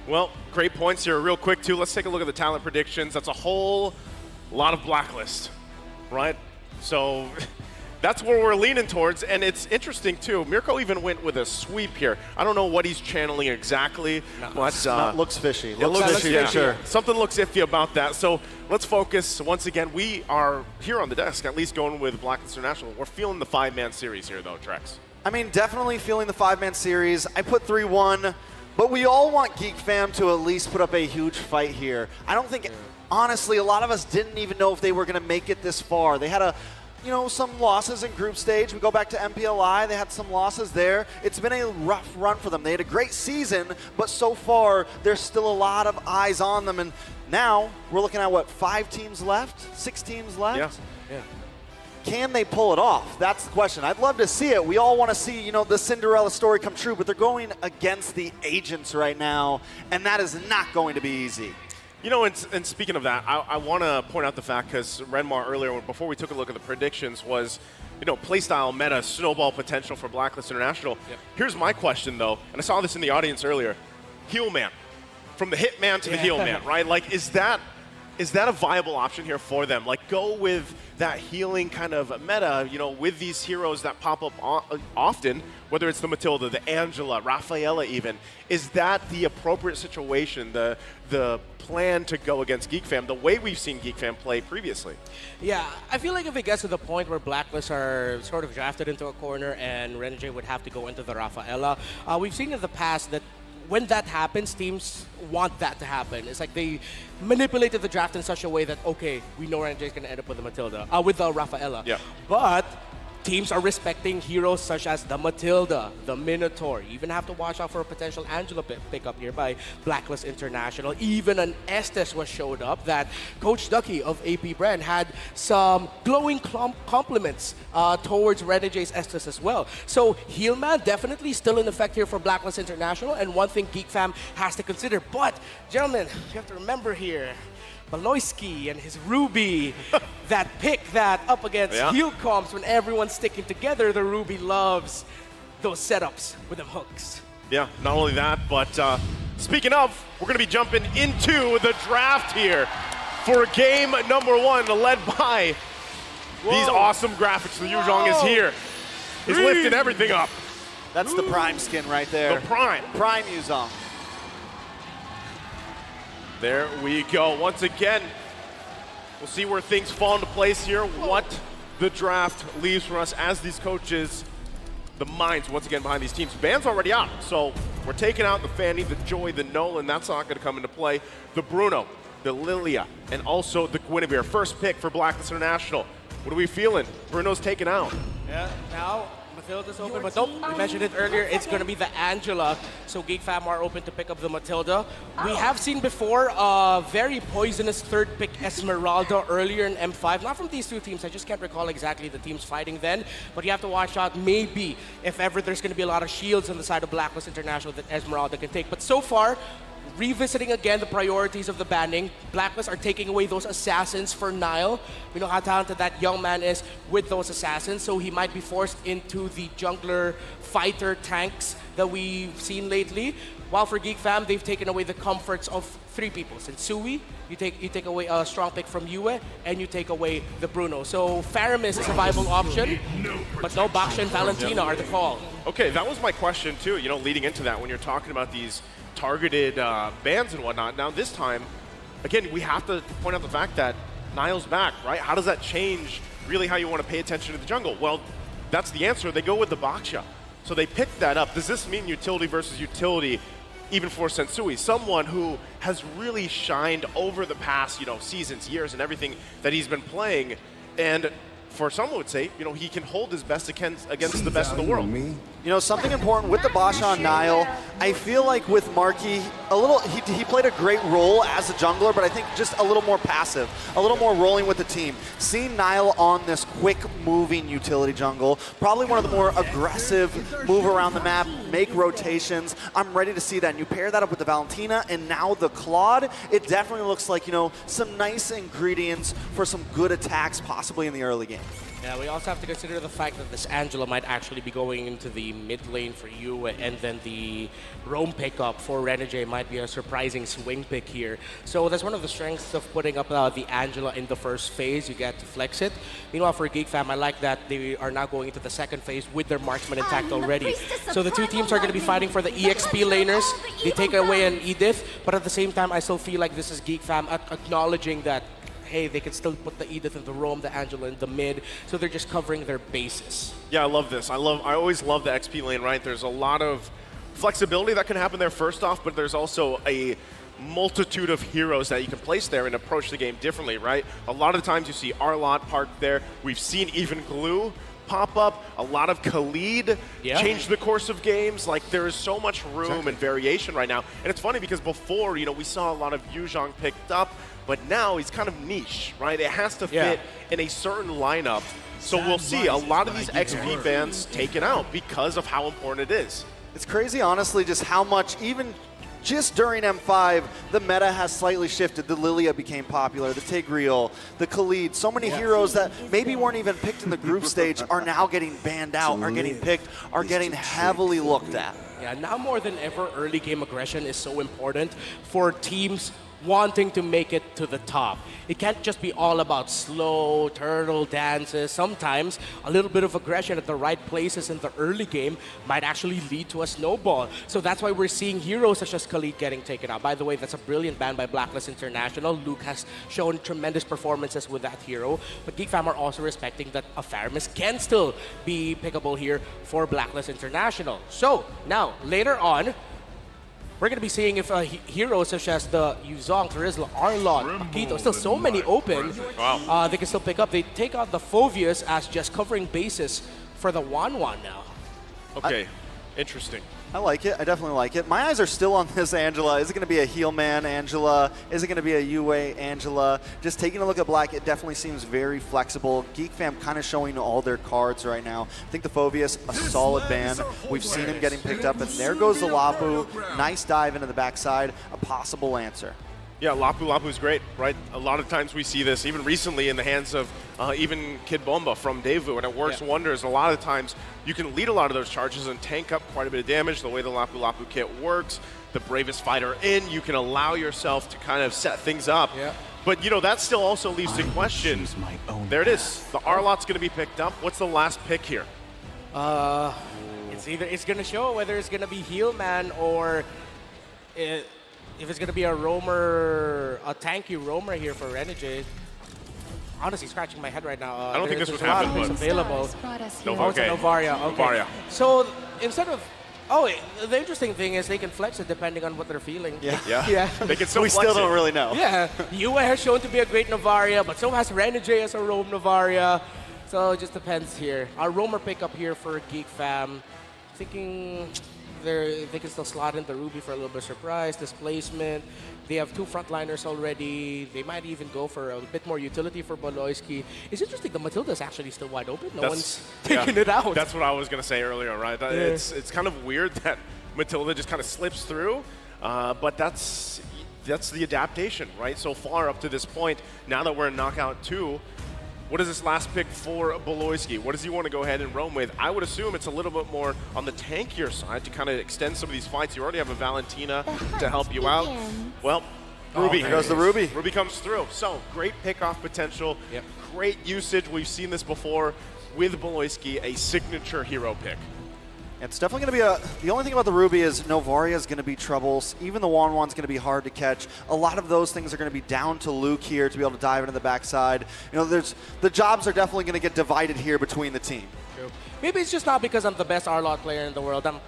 Well, great points here. Real quick, too, let's take a look at the talent predictions. That's a whole lot of Blacklist, right? So That's where we're leaning towards, and it's interesting too. Mirko even went with a sweep here. I don't know what he's channeling exactly, but looks fishy. It looks fishy, yeah. Sure. Something looks iffy about that. So let's focus once again. We are here on the desk, at least going with Blacklist International. We're feeling the 5-man series here, though, Trex. I mean, definitely feeling the 5-man series. I put 3-1, but we all want Geek Fam to at least put up a huge fight here. I don't think, honestly, a lot of us didn't even know if they were going to make it this far. They had some losses in group stage. We go back to MPLI, they had some losses there. It's been a rough run for them. They had a great season, but so far, there's still a lot of eyes on them. And now, we're looking at, what, 5 teams left? 6 teams left? Yeah. Can they pull it off? That's the question. I'd love to see it. We all want to see, the Cinderella story come true, but they're going against the agents right now, and that is not going to be easy. And speaking of that, I want to point out the fact, because Renmar earlier, before we took a look at the predictions, was, playstyle, meta, snowball potential for Blacklist International. Yep. Here's my question, though, and I saw this in the audience earlier. Heel man. From the hitman to the heel man, right? Like, is that a viable option here for them? Like, go with that healing kind of meta, with these heroes that pop up often, whether it's the Matilda, the Angela, Rafaela even. Is that the appropriate situation, the plan to go against Geek Fam, the way we've seen Geek Fam play previously? Yeah, I feel like if it gets to the point where Blacklist are sort of drafted into a corner and Renegade would have to go into the Rafaela, we've seen in the past that when that happens, teams want that to happen. It's like they manipulated the draft in such a way that, okay, we know Renegade's going to end up with the Matilda, with the Rafaela. Yeah. But teams are respecting heroes such as the Matilda, the Minotaur. You even have to watch out for a potential Angela pickup here by Blacklist International. Even an Estes was showed up that Coach Ducky of AP Brand had some glowing compliments towards Renegade's Estes as well. So Heelman definitely still in effect here for Blacklist International, and one thing Geek Fam has to consider. But gentlemen, you have to remember here, Baloyski and his Ruby, that pick that up against heel comps when everyone's sticking together. The Ruby loves those setups with them hooks. Yeah, not only that, but speaking of, we're going to be jumping into the draft here for game number 1, led by these awesome graphics. The Yuzhong is here. He's lifting everything up. That's the Prime skin right there. The Prime. Prime Yuzhong. There we go. Once again, we'll see where things fall into place here, what the draft leaves for us as these coaches, the minds, once again, behind these teams. Ban's already out, so we're taking out the Fanny, the Joy, the Nolan. That's not going to come into play. The Bruno, the Lilia, and also the Guinevere. First pick for Blacklist International. What are we feeling? Bruno's taken out. Yeah, now Matilda's open, but nope, we mentioned it earlier, it's going to be the Angela, so Geek Fam are open to pick up the Matilda. We have seen before a very poisonous third pick Esmeralda earlier in M5, not from these two teams, I just can't recall exactly the teams fighting then, but you have to watch out, maybe, if ever there's going to be a lot of shields on the side of Blacklist International that Esmeralda can take. But so far, revisiting again the priorities of the banning, Blacklist are taking away those assassins for Nile. We know how talented that young man is with those assassins, so he might be forced into the jungler fighter tanks that we've seen lately. While for Geek Fam, they've taken away the comforts of 3 people. Since Sui, you take away a strong pick from Yue, and you take away the Bruno. So Faramis is a viable option, but no, Baksha and Valentina are the call. Okay, that was my question too, leading into that when you're talking about these targeted bans and whatnot. Now this time, again, we have to point out the fact that Nile's back, right? How does that change really how you want to pay attention to the jungle? Well, that's the answer. They go with the Baksha. So they picked that up. Does this mean utility versus utility even for Sensui? Someone who has really shined over the past, seasons, years, and everything that he's been playing. And for some would say, he can hold his best against the best in the world. Something important with the Baksha on Nile, I feel like with Marky, he played a great role as a jungler, but I think just a little more passive, a little more rolling with the team. Seeing Nile on this quick moving utility jungle, probably one of the more aggressive, move around the map, make rotations. I'm ready to see that. And you pair that up with the Valentina and now the Claude, it definitely looks like, some nice ingredients for some good attacks possibly in the early game. Yeah, we also have to consider the fact that this Angela might actually be going into the mid lane for you, and then the roam pickup for Renegade might be a surprising swing pick here. So that's one of the strengths of putting up the Angela in the first phase. You get to flex it. Meanwhile, for Geek Fam, I like that they are now going into the second phase with their marksman intact already. So the two teams are going to be fighting for the EXP laners. They take away an Edith, but at the same time, I still feel like this is Geek Fam acknowledging that hey, they can still put the Edith in the roam, the Angela in the mid, so they're just covering their bases. Yeah, I love this. I always love the XP lane, right? There's a lot of flexibility that can happen there first off, but there's also a multitude of heroes that you can place there and approach the game differently, right? A lot of the times you see Arlott parked there. We've seen even Glue pop up. A lot of Khalid change the course of games. Like, there is so much room and variation right now. And it's funny because before, we saw a lot of Yuzhong picked up, but now he's kind of niche, right? It has to fit in a certain lineup. So we'll see a lot of these XP bans taken out because of how important it is. It's crazy, honestly, just how much, even just during M5, the meta has slightly shifted. The Lilia became popular, the Tigreal, the Khalid. So many heroes that maybe weren't even picked in the group stage are now getting banned out, are getting picked, are getting heavily looked at. Yeah, now more than ever, early game aggression is so important for teams wanting to make it to the top. It can't just be all about slow turtle dances. Sometimes a little bit of aggression at the right places in the early game might actually lead to a snowball. So that's why we're seeing heroes such as Khalid getting taken out. By the way, that's a brilliant ban by Blacklist International. Luke has shown tremendous performances with that hero, but Geek Fam are also respecting that a Faramis can still be pickable here for Blacklist International. So now, later on, we're going to be seeing if heroes such as the Yuzhong, Terizla, Arlott, Akito, still so many open, they can still pick up. They take out the Phoveus as just covering bases for the Wanwan now. Okay, interesting. I like it. I definitely like it. My eyes are still on this Angela. Is it going to be a heel man Angela? Is it going to be a Yue Angela? Just taking a look at Black, it definitely seems very flexible. Geek Fam kind of showing all their cards right now. I think the Phoveus, a solid ban. We've seen him getting picked up, and there goes the Lapu. Nice dive into the backside. A possible answer. Yeah, Lapu's great, right? A lot of times we see this, even recently, in the hands of even Kid Bomba from DEVU, and it works wonders. A lot of times you can lead a lot of those charges and tank up quite a bit of damage. The way the Lapu kit works, the bravest fighter in, you can allow yourself to kind of set things up. But, that still also leaves the question. There it is. The Arlott's going to be picked up. What's the last pick here? It's going to show whether it's going to be heel man or if it's going to be a roamer, a tanky roamer here for Renegade. Honestly, scratching my head right now. I don't think this would happen, but available. Okay. Novaria. Okay. Novaria. So instead of, the interesting thing is they can flex it depending on what they're feeling. Yeah. They can still we flex still don't it. really know. Yeah. Yue has shown to be a great Novaria, but so has Renegade as a roam Novaria. So it just depends here. Our roamer pickup here for Geek Fam. Thinking they can still slot in the Ruby for a little bit of surprise, displacement. They have two frontliners already. They might even go for a bit more utility for Boloyski. It's interesting, the Matilda's actually still wide open. No one's taking it out. That's what I was going to say earlier, right? It's kind of weird that Matilda just kind of slips through, but that's the adaptation, right? So far up to this point, now that we're in Knockout 2, what is this last pick for Boloyski? What does he want to go ahead and roam with? I would assume it's a little bit more on the tankier side to kind of extend some of these fights. You already have a Valentina to help you out. Well, Ruby. There goes the Ruby. Ruby comes through. So, great pick-off potential. Great usage. We've seen this before with Boloyski, a signature hero pick. It's definitely going to be the only thing about the Ruby is Novaria is going to be troubles. Even the Wanwan's going to be hard to catch. A lot of those things are going to be down to Luke here to be able to dive into the backside. The jobs are definitely going to get divided here between the team. True. Maybe it's just not because I'm the best Arlott player in the world. I'm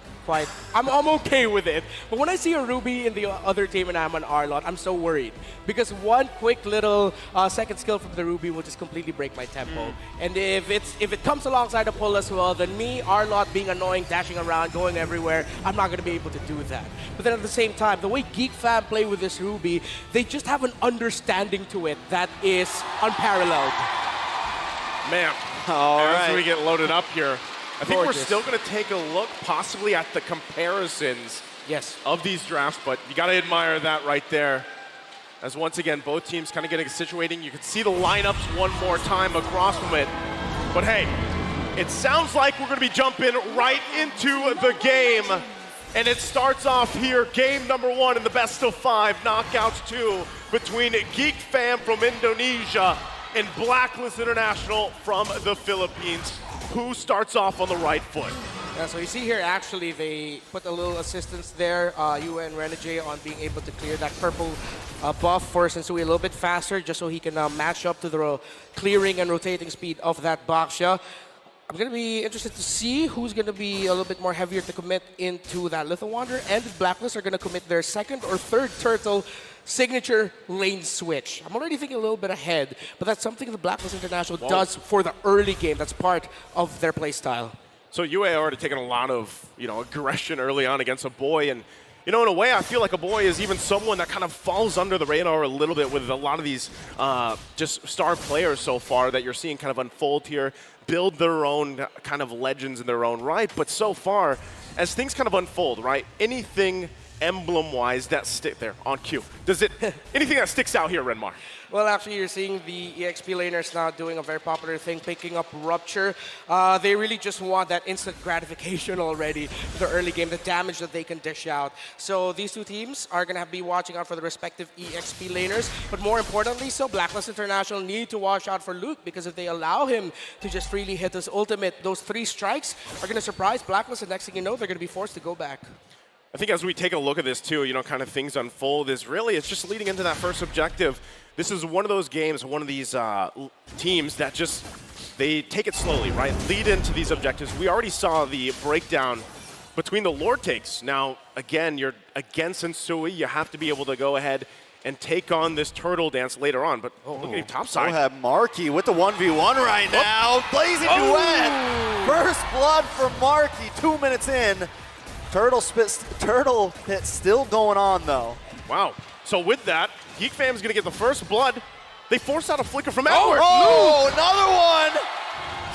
okay with it. But when I see a Ruby in the other team and I'm an Arlott, I'm so worried. Because one quick little second skill from the Ruby will just completely break my tempo. And if it comes alongside a pull as well, then me, Arlott, being annoying, dashing around, going everywhere, I'm not going to be able to do that. But then at the same time, the way Geek Fam play with this Ruby, they just have an understanding to it that is unparalleled. Man, as we get loaded up here, I think we're still going to take a look possibly at the comparisons of these drafts, but you got to admire that right there. As once again, both teams kind of getting situating. You can see the lineups one more time across from it. But hey, it sounds like we're going to be jumping right into the game. And it starts off here, game number 1 in the best of 5, knockouts 2 between GEEK Fam from Indonesia and Blacklist International from the Philippines. Who starts off on the right foot? Yeah, so you see here, actually, they put a little assistance there, UN Renegade, on being able to clear that purple buff for Sensui a little bit faster, just so he can match up to the clearing and rotating speed of that Baxia. I'm going to be interested to see who's going to be a little bit more heavier to commit into that Little Wanderer, and Blacklist are going to commit their second or third turtle signature lane switch. I'm already thinking a little bit ahead, but that's something the Blacklist International does for the early game. That's part of their play style. So UA already taken a lot of, aggression early on against a boy, and in a way, I feel like a boy is even someone that kind of falls under the radar a little bit with a lot of these just star players so far that you're seeing kind of unfold here, build their own kind of legends in their own right. But so far, as things kind of unfold, right, anything emblem-wise that stick there on cue. Anything that sticks out here, Renmar? Well, actually, you're seeing the EXP laners now doing a very popular thing, picking up Rupture. They really just want that instant gratification already for the early game, the damage that they can dish out. So these two teams are going to be watching out for the respective EXP laners. But more importantly, so Blacklist International need to watch out for Luke, because if they allow him to just freely hit his ultimate, those 3 strikes are going to surprise Blacklist, and next thing you know, they're going to be forced to go back. I think as we take a look at this too, kind of things unfold, it's just leading into that first objective. This is one of those games, one of these teams that they take it slowly, right? Lead into these objectives. We already saw the breakdown between the Lord takes. Now, again, you're against Sensui. You have to be able to go ahead and take on this turtle dance later on. But look at him topside. We'll have Marky with the 1v1 right now. Blazing duet. First blood for Marky, 2 minutes in. Turtle hit still going on, though. Wow. So with that, GEEK Fam is going to get the first blood. They force out a flicker from Edward. Oh, another one.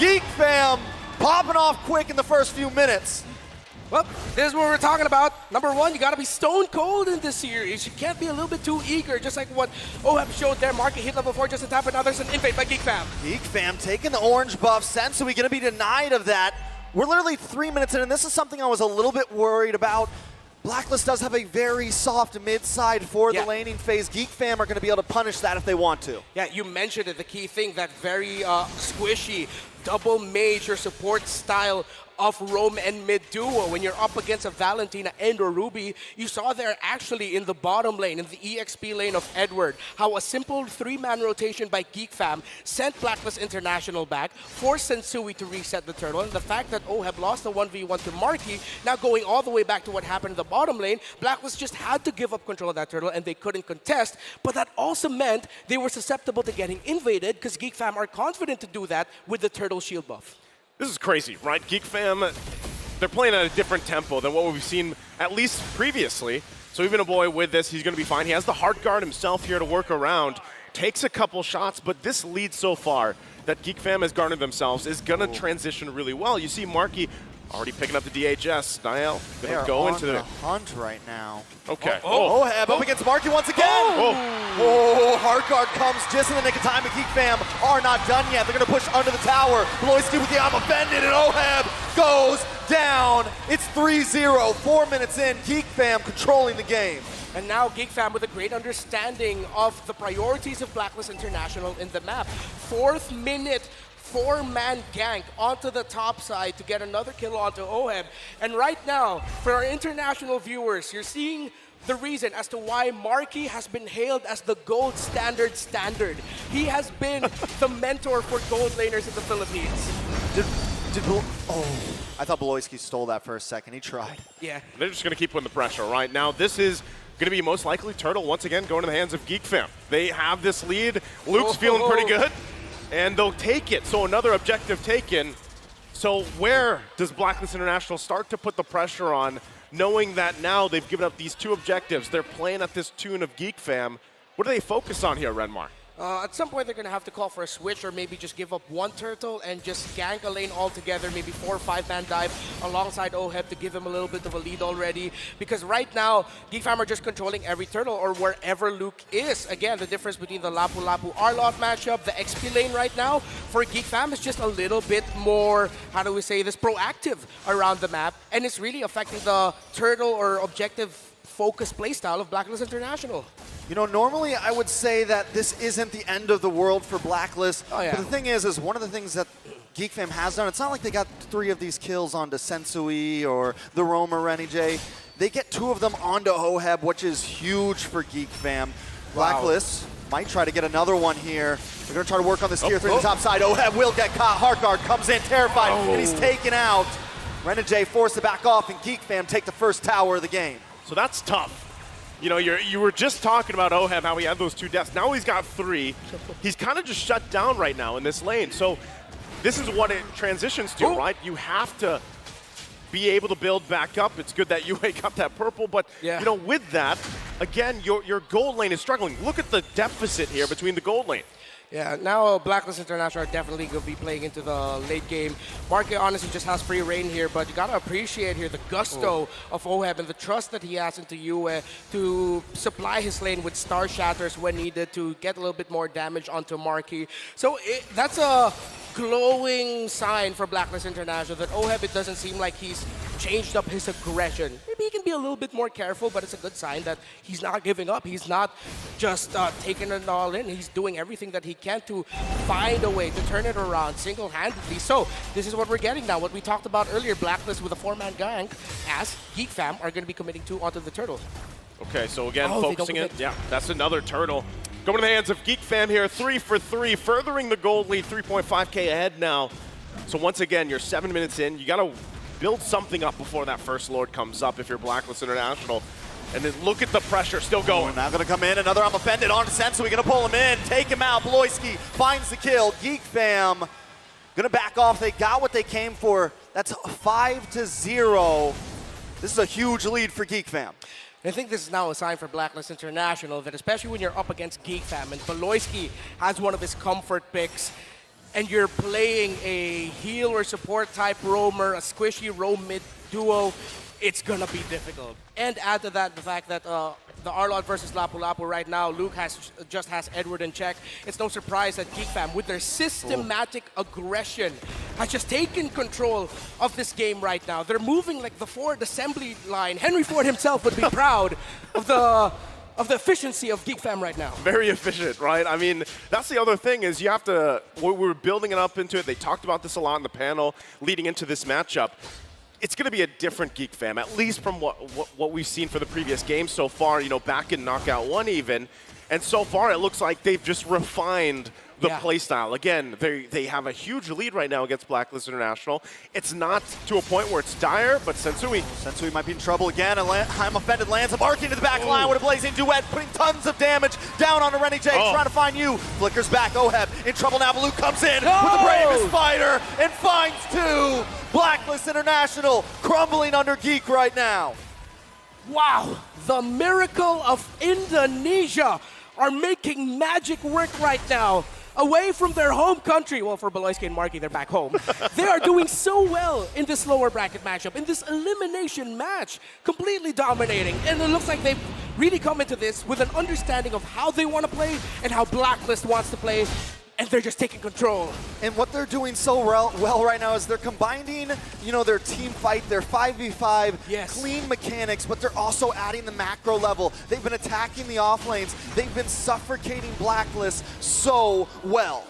GEEK Fam popping off quick in the first few minutes. Well, this is what we're talking about. Number 1, you got to be stone cold in this series. You can't be a little bit too eager, just like what OHEB showed there. Market hit level 4 just in time, but now there's an invade by GEEK Fam. GEEK Fam taking the orange buff. Sensui going to be denied of that. We're literally 3 minutes in, and this is something I was a little bit worried about. Blacklist does have a very soft mid-side for the laning phase. GEEK Fam are going to be able to punish that if they want to. Yeah, you mentioned it, the key thing, that very squishy, double major support style of roam and mid duo. When you're up against a Valentina and or Ruby, you saw there actually in the bottom lane, in the EXP lane of Edward, how a simple 3-man rotation by GEEK Fam sent Blacklist International back, forced Sensui to reset the turtle, and the fact that OHEB lost the 1v1 to Marky, now going all the way back to what happened in the bottom lane, Blacklist just had to give up control of that turtle and they couldn't contest, but that also meant they were susceptible to getting invaded, because GEEK Fam are confident to do that with the turtle shield buff. This is crazy, right? GEEK Fam, they're playing at a different tempo than what we've seen at least previously. So even a boy with this, he's going to be fine. He has the heart guard himself here to work around. Takes a couple shots, but this lead so far that GEEK Fam has garnered themselves is going to transition really well. You see Marky already picking up the DHS. Niall going to go into the hunt right now. Okay. OHEB up against Marky once again. Heart guard comes just in the nick of time, but GEEK Fam are not done yet. They're going to push under the tower. Bloisky with the I'm offended, and OHEB goes down. It's 3-0, 4 minutes in. GEEK Fam controlling the game. And now GEEK Fam with a great understanding of the priorities of Blacklist International in the map. 4th minute, 4-man gank onto the top side to get another kill onto OHEB. And right now, for our international viewers, you're seeing the reason as to why Marky has been hailed as the gold standard. He has been the mentor for gold laners in the Philippines. I thought Bloisky stole that for a second. He tried. Yeah. They're just going to keep putting the pressure, right? Now, this is going to be most likely Turtle once again going to the hands of GEEK Fam. They have this lead. Luke's feeling pretty good, and they'll take it. So another objective taken. So where does Blacklist International start to put the pressure on, knowing that now they've given up these 2 objectives? They're playing at this tune of GEEK Fam. What do they focus on here, Renmar? At some point, they're going to have to call for a switch or maybe just give up one turtle and just gank a lane altogether, maybe 4 or 5-man dive alongside OHEB to give him a little bit of a lead already. Because right now, Geek Fam are just controlling every turtle or wherever Luke is. Again, the difference between the Lapu Lapu Arlot matchup, the XP lane right now, for Geek Fam is just a little bit more, how do we say this, proactive around the map. And it's really affecting the turtle or objective focused playstyle of Blacklist International. You know, normally I would say that this isn't the end of the world for Blacklist. Oh, yeah. But the thing is one of the things that Geek Fam has done, it's not like they got 3 of these kills onto Sensui or the Roma Renny J. They get 2 of them onto OHEB, which is huge for Geek Fam. Blacklist might try to get another one here. They're going to try to work on this tier 3 on the top side. OHEB will get caught. Heartguard comes in terrified, and he's taken out. Renny J forced to back off, and Geek Fam take the first tower of the game. So that's tough. You know, you were just talking about OHEB, how he had those 2 deaths. Now he's got 3. He's kind of just shut down right now in this lane. So this is what it transitions to, right? You have to be able to build back up. It's good that you wake up that purple, but you know, with that, again, your gold lane is struggling. Look at the deficit here between the gold lane. Yeah, now Blacklist International are definitely going to be playing into the late game. Market honestly just has free reign here, but you got to appreciate here the gusto of OHEB and the trust that he has into Yue to supply his lane with Star Shatters when needed to get a little bit more damage onto Marquee. So that's a glowing sign for Blacklist International that OHEB, it doesn't seem like he's changed up his aggression. Maybe he can be a little bit more careful, but it's a good sign that he's not giving up. He's not just taking it all in. He's doing everything that he can to find a way to turn it around single-handedly. So this is what we're getting now. What we talked about earlier, Blacklist with a 4-man gank, as Geek Fam are going to be committing 2 onto the turtle. Okay, so again, focusing it. Yeah, that's another turtle. Going to the hands of Geek Fam here, 3 for 3, furthering the gold lead, 3.5K ahead now. So once again, you're 7 minutes in. You got to build something up before that first Lord comes up if you're Blacklist International. And then look at the pressure still going. Now going to come in, another unoffended on Sensui, going to pull him in, take him out. Bloisky finds the kill. Geek Fam going to back off. They got what they came for. That's 5-0. This is a huge lead for Geek Fam. I think this is now a sign for Blacklist International that especially when you're up against Geek Fam and Bloisky has one of his comfort picks and you're playing a heal or support type roamer, a squishy roam mid duo, it's gonna be difficult. And add to that the fact that the Arlot versus Lapu Lapu right now, Luke just has Edward in check. It's no surprise that Geek Fam, with their systematic aggression, has just taken control of this game right now. They're moving like the Ford assembly line. Henry Ford himself would be proud of the efficiency of Geek Fam right now. Very efficient, right? I mean, that's the other thing is you have to, we're building it up into it. They talked about this a lot in the panel leading into this matchup. It's going to be a different Geek Fam, at least from what we've seen for the previous games so far, you know, back in Knockout 1 even. And so far, it looks like they've just refined the playstyle. Again, they have a huge lead right now against Blacklist International. It's not to a point where it's dire, but Sensui might be in trouble again. I'm offended, lands a mark into the back line with a blazing duet, putting tons of damage down on Renny J, trying to find you. Flickers back, OHEB in trouble now. Baloo comes in with the bravest fighter and finds 2. Blacklist International crumbling under Geek right now. Wow, the miracle of Indonesia are making magic work right now. Away from their home country, well, for Bloisky and Marquee, they're back home. They are doing so well in this lower bracket matchup, in this elimination match, completely dominating. And it looks like they've really come into this with an understanding of how they want to play and how Blacklist wants to play. And they're just taking control. And what they're doing so well right now is they're combining, you know, their team fight, their 5v5, clean mechanics, but they're also adding the macro level. They've been attacking the off lanes. They've been suffocating Blacklist so well.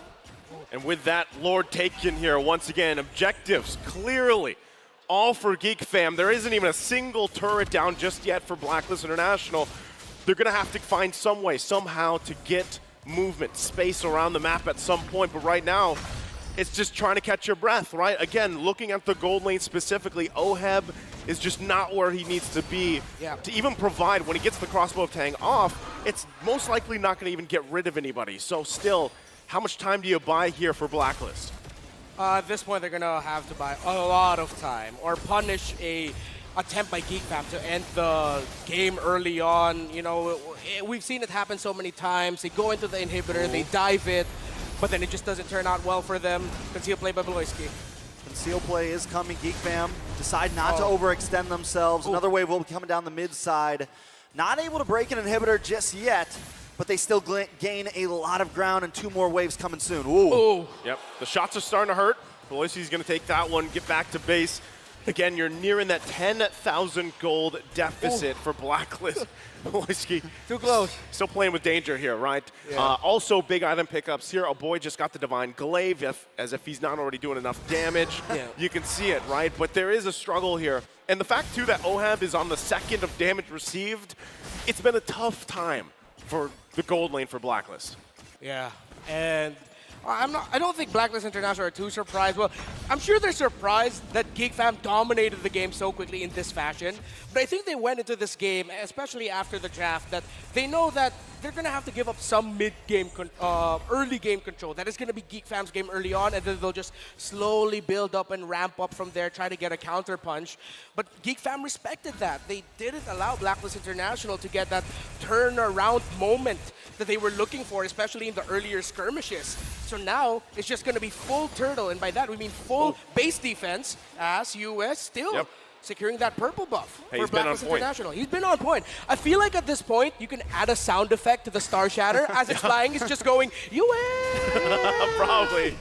And with that Lord taken here, once again, objectives clearly all for Geek Fam. There isn't even a single turret down just yet for Blacklist International. They're going to have to find some way, somehow, to get movement, space around the map at some point, but right now, it's just trying to catch your breath, right? Again, looking at the gold lane specifically, OHEB is just not where he needs to be to even provide. When he gets the crossbow tang off, it's most likely not going to even get rid of anybody. So still, how much time do you buy here for Blacklist? At this point, they're going to have to buy a lot of time or punish a attempt by GEEK Fam to end the game early on. You know, we've seen it happen so many times. They go into the inhibitor, they dive it, but then it just doesn't turn out well for them. Conceal play by BLCK. Conceal play is coming. GEEK Fam decide not to overextend themselves. Another wave will be coming down the mid side. Not able to break an inhibitor just yet, but they still gain a lot of ground, and 2 more waves coming soon. Ooh. Yep, the shots are starting to hurt. BLCK's going to take that one, get back to base. Again, you're nearing that 10,000 gold deficit for Blacklist. BLCK. Too close. Still playing with danger here, right? Yeah. Also, big item pickups here. A boy just got the Divine Glaive, as if he's not already doing enough damage. Yeah. You can see it, right? But there is a struggle here. And the fact, too, that Ohab is on the 2nd of damage received, it's been a tough time for the gold lane for Blacklist. Yeah, and I don't think Blacklist International are too surprised. Well, I'm sure they're surprised that GEEK Fam dominated the game so quickly in this fashion. But I think they went into this game, especially after the draft, that they know that they're going to have to give up some mid-game, early game control. That is going to be GEEK Fam's game early on, and then they'll just slowly build up and ramp up from there, try to get a counter punch. But GEEK Fam respected that. They didn't allow Blacklist International to get that turnaround moment that they were looking for, especially in the earlier skirmishes. So now it's just going to be full turtle, and by that we mean full base defense as US still securing that purple buff for Blacklist International. He's been on point. I feel like at this point you can add a sound effect to the Star Shatter as it's flying. It's just going US. Probably.